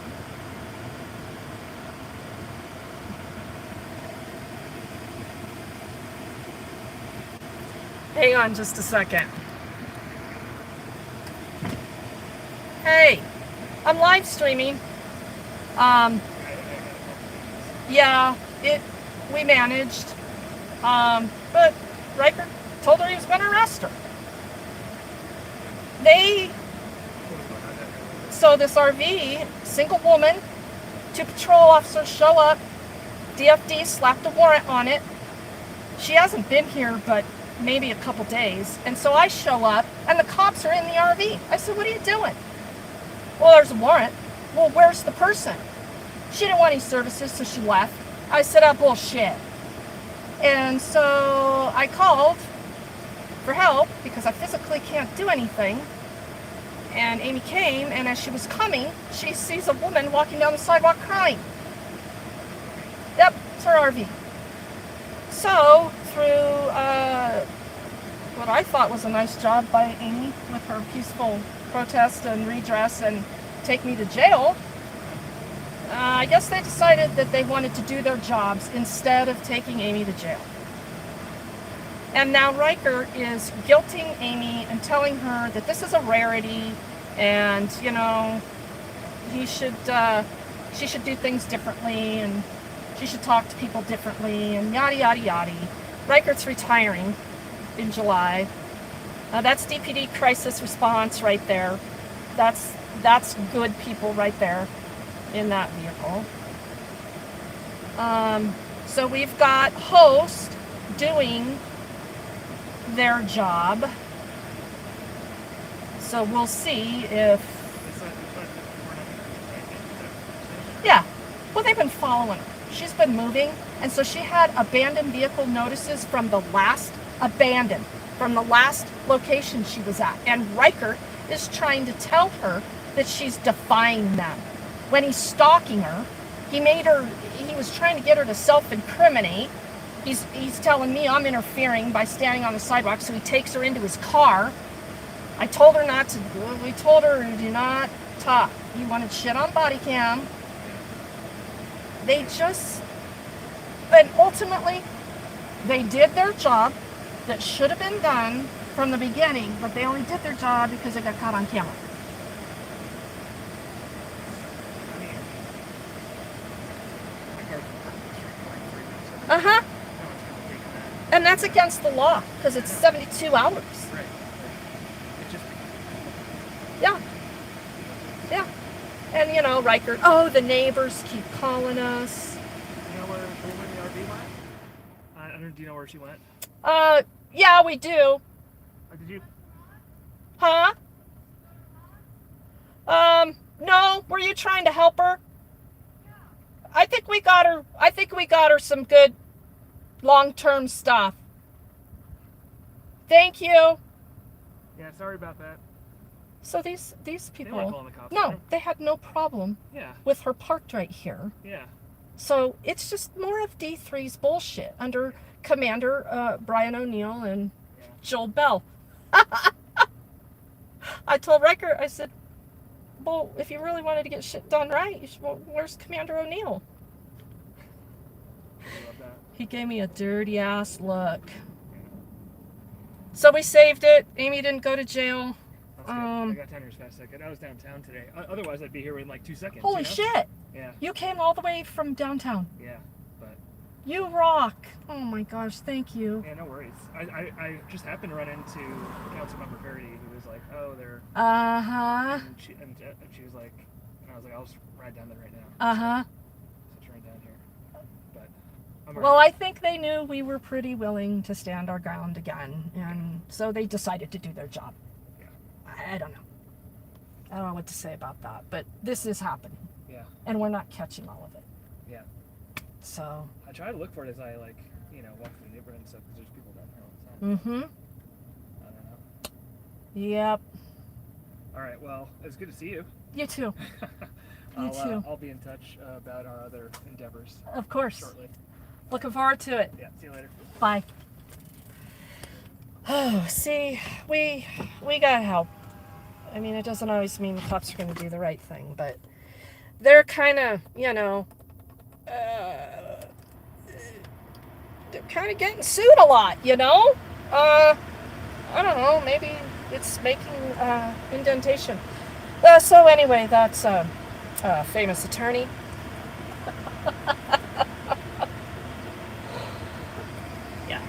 Hang on just a second. Hey, I'm live streaming. Yeah, we managed. But Riker told her he was going to arrest her. So this RV, single woman, 2 patrol officers show up. DFD slapped a warrant on it. She hasn't been here but maybe a couple days. And so I show up and the cops are in the RV. I said, what are you doing? Well, there's a warrant. Well, where's the person? She didn't want any services, so she left. I said, oh, bullshit. And so I called for help because I physically can't do anything. And Amy came, and as she was coming, she sees a woman walking down the sidewalk crying. Yep, it's her RV. So, through what I thought was a nice job by Amy with her peaceful protest and redress and take me to jail, I guess they decided that they wanted to do their jobs instead of taking Amy to jail. And now Riker is guilting Amy and telling her that this is a rarity and, you know, she should do things differently and she should talk to people differently and yada, yada, yada. Riker's retiring in July. That's DPD crisis response right there. That's good people right there in that vehicle. So we've got hosts doing their job. So we'll see if... Yeah. Well, they've been following her. She's been moving, and so she had abandoned vehicle notices from the last location she was at. And Riker is trying to tell her that she's defying them. When he's stalking her, he was trying to get her to self-incriminate. He's telling me I'm interfering by standing on the sidewalk, so he takes her into his car. I told her not to. We told her do not talk. You wanted shit on body cam. They just, and ultimately, they did their job that should have been done from the beginning, but they only did their job because it got caught on camera. I mean, my car's been parked in the street for like 3 minutes. Uh huh. No one's gonna take that. And that's against the law because it's 72 hours. Right. It just Yeah. Yeah. And you know, Riker, oh, the neighbors keep calling us. You know where the RV went? I don't. Do you know where she went? Yeah, we do. Did you? Huh? No, were you trying to help her? I think we got her some good long-term stuff. Thank you. Yeah. Sorry about that. So these They weren't people, calling the cops. no, they had no problem Yeah. with her parked right here. Yeah. So it's just more of D3's bullshit under Commander Brian O'Neill and Yeah. Joel Bell. I told Riker, I said, well, if you really wanted to get shit done right, well, where's Commander O'Neill? Sorry about that. He gave me a dirty ass look. So we saved it. Amy didn't go to jail. That's good. I got 10 years fast second. I was downtown today. Otherwise, I'd be here in like 2 seconds. Holy you know? shit. Yeah. You came all the way from downtown. Yeah. But You rock. Oh my gosh, thank you. yeah, no worries. I just happened to run into Councilmember Verdi, who was like, "Oh, they're," Uh-huh. and she was like, and I was like, "I'll just ride down there right now." Uh-huh. So she ran down here. But I'm Well, already- I think they knew we were pretty willing to stand our ground again, and so they decided to do their job. Yeah. I don't know. I don't know what to say about that, but this is happening, Yeah. and we're not catching all of it. Yeah. So, I try to look for it as I walk through the neighborhood and stuff because there's people down here all the time. mm-hmm. I don't know. Yep. All right. Well, it's good to see you. You too. You too. I'll be in touch about our other endeavors Of course. shortly. Looking forward to it. Yeah. See you later. Bye. Oh, see, we got help. I mean, it doesn't always mean the cops are going to do the right thing, but they're kind of, they're kind of getting sued a lot, I don't know, maybe it's making indentation. So anyway, that's a famous attorney. Yeah.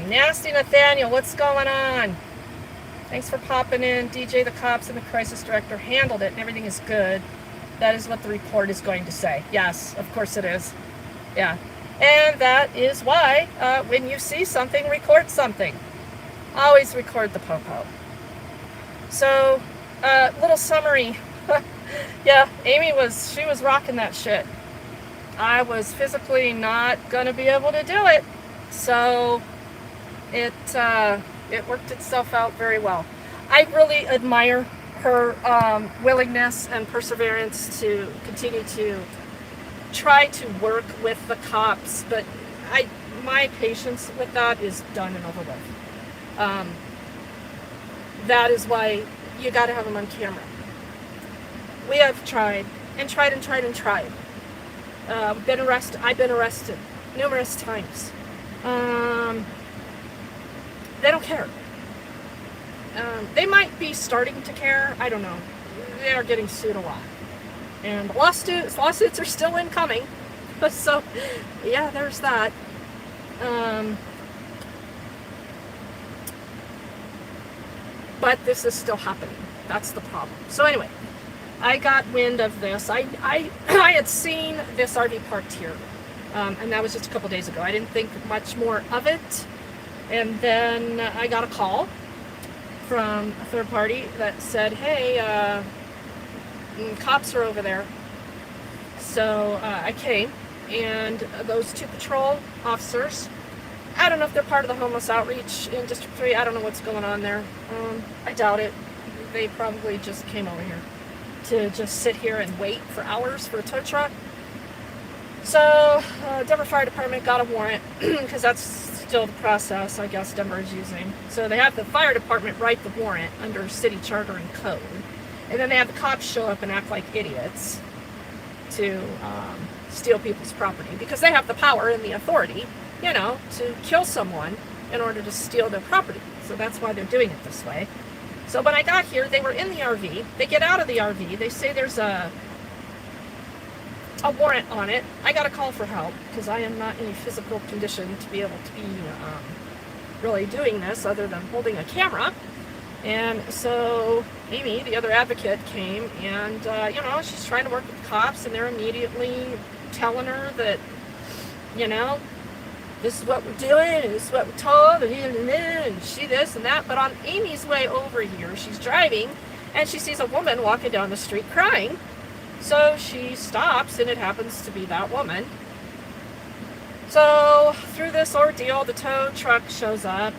Nasty Nathaniel, what's going on? Thanks for popping in. DJ, the cops, and the crisis director handled it, and everything is good. That is what the report is going to say. Yes, of course it is. Yeah. And that is why, when you see something, record something. Always record the po-po. So, little summary. Yeah, Amy was rocking that shit. I was physically not going to be able to do it. So, it worked itself out very well. I really admire her willingness and perseverance to continue to try to work with the cops, but my patience with that is done and over with. That is why you got to have them on camera. We have tried and tried and tried and tried. I've been arrested numerous times. They don't care. They might be starting to care. I don't know. They are getting sued a lot. And lawsuits are still incoming. So, yeah, there's that. But this is still happening. That's the problem. So anyway, I got wind of this. I had seen this RV parked here. And that was just a couple days ago. I didn't think much more of it. And then I got a call from a third party that said, hey, cops are over there. So I came, and those two patrol officers, I don't know if they're part of the homeless outreach in District 3. I don't know what's going on there. I doubt it. They probably just came over here to just sit here and wait for hours for a tow truck. So Denver Fire Department got a warrant because that's still the process I guess Denver is using. So they have the fire department write the warrant under city charter and code, and then they have the cops show up and act like idiots to steal people's property because they have the power and the authority, you know, to kill someone in order to steal their property. So that's why they're doing it this way. So when I got here, they were in the RV. They get out of the RV. They say there's a warrant on it. I got a call for help because I am not in a physical condition to be able to be really doing this other than holding a camera. And so Amy, the other advocate, came and, you know, she's trying to work with the cops, and they're immediately telling her that, you know, this is what we're doing, and this is what we're told, and she this and that. But on Amy's way over here, she's driving, and she sees a woman walking down the street crying. So she stops, and it happens to be that woman. So through this ordeal, the tow truck shows up.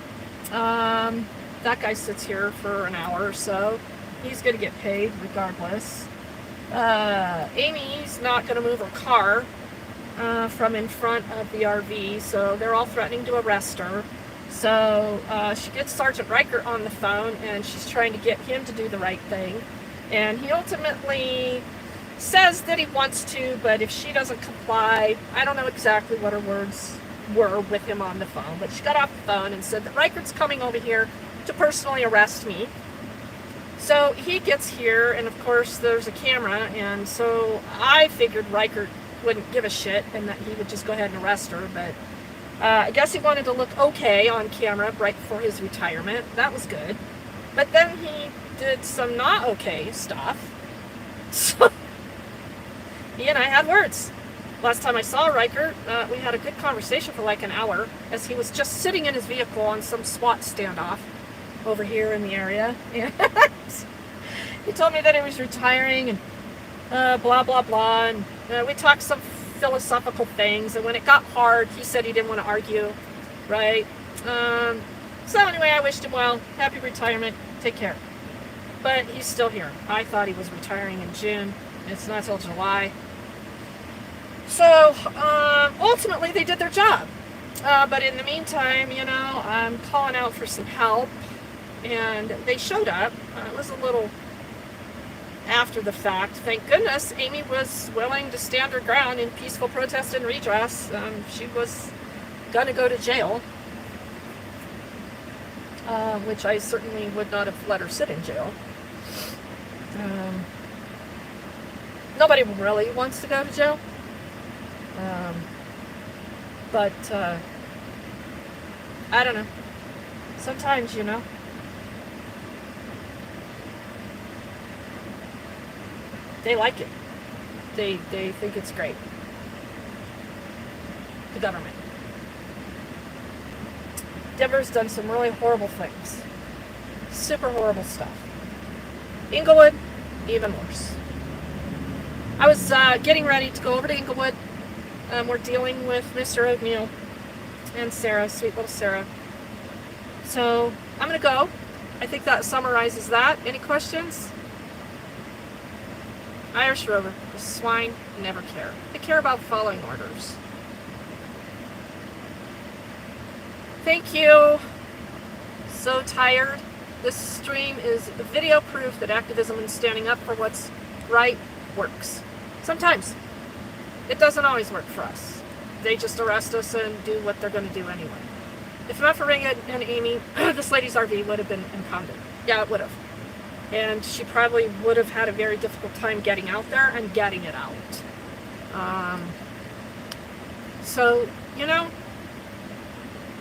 That guy sits here for an hour or so. He's going to get paid regardless. Amy's not going to move her car from in front of the RV, so they're all threatening to arrest her. So she gets Sergeant Riker on the phone, and she's trying to get him to do the right thing. And he ultimately says that he wants to, but if she doesn't comply, I don't know exactly what her words were with him on the phone, but she got off the phone and said that Riker's coming over here to personally arrest me. So he gets here, and of course there's a camera, and so I figured Riker wouldn't give a shit and that he would just go ahead and arrest her, but I guess he wanted to look okay on camera right before his retirement. That was good. But then he did some not okay stuff. So he and I had words. Last time I saw Riker, we had a good conversation for like an hour as he was just sitting in his vehicle on some SWAT standoff over here in the area. And he told me that he was retiring and blah, blah, blah. And we talked some philosophical things. And when it got hard, he said he didn't want to argue, right? So anyway, I wished him well. Happy retirement. Take care. But he's still here. I thought he was retiring in June. It's not till July. So ultimately, they did their job. But in the meantime, you know, I'm calling out for some help. And they showed up. It was a little after the fact. Thank goodness Amy was willing to stand her ground in peaceful protest and redress. She was going to go to jail. Which I certainly would not have let her sit in jail. Nobody really wants to go to jail. But I don't know. Sometimes, you know, they like it. They think it's great. The government. Denver's done some really horrible things. Super horrible stuff. Inglewood, even worse. I was getting ready to go over to Inglewood. We're dealing with Mr. O'Neill and Sarah, sweet little Sarah. So I'm going to go. I think that summarizes that. Any questions? Irish Rover. The swine never care. They care about following orders. Thank you. So tired. This stream is video proof that activism and standing up for what's right works. Sometimes. It doesn't always work for us. They just arrest us and do what they're going to do anyway. If not for Ringa and Amy, this lady's RV would have been impounded. Yeah, it would have. And she probably would have had a very difficult time getting out there and getting it out. So, you know,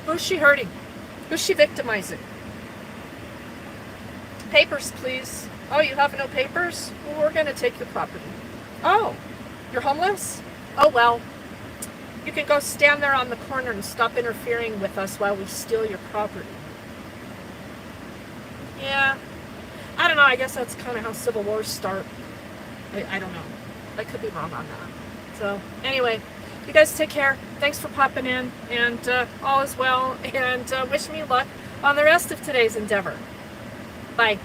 who's she hurting? Who's she victimizing? Papers, please. Oh, you have no papers? Well, we're going to take your property. Oh, you're homeless? Oh, well, you can go stand there on the corner and stop interfering with us while we steal your property. Yeah, I don't know. I guess that's kind of how civil wars start. I don't know. I could be wrong on that. So, anyway, you guys take care. Thanks for popping in, and all is well, and wish me luck on the rest of today's endeavor. Bye.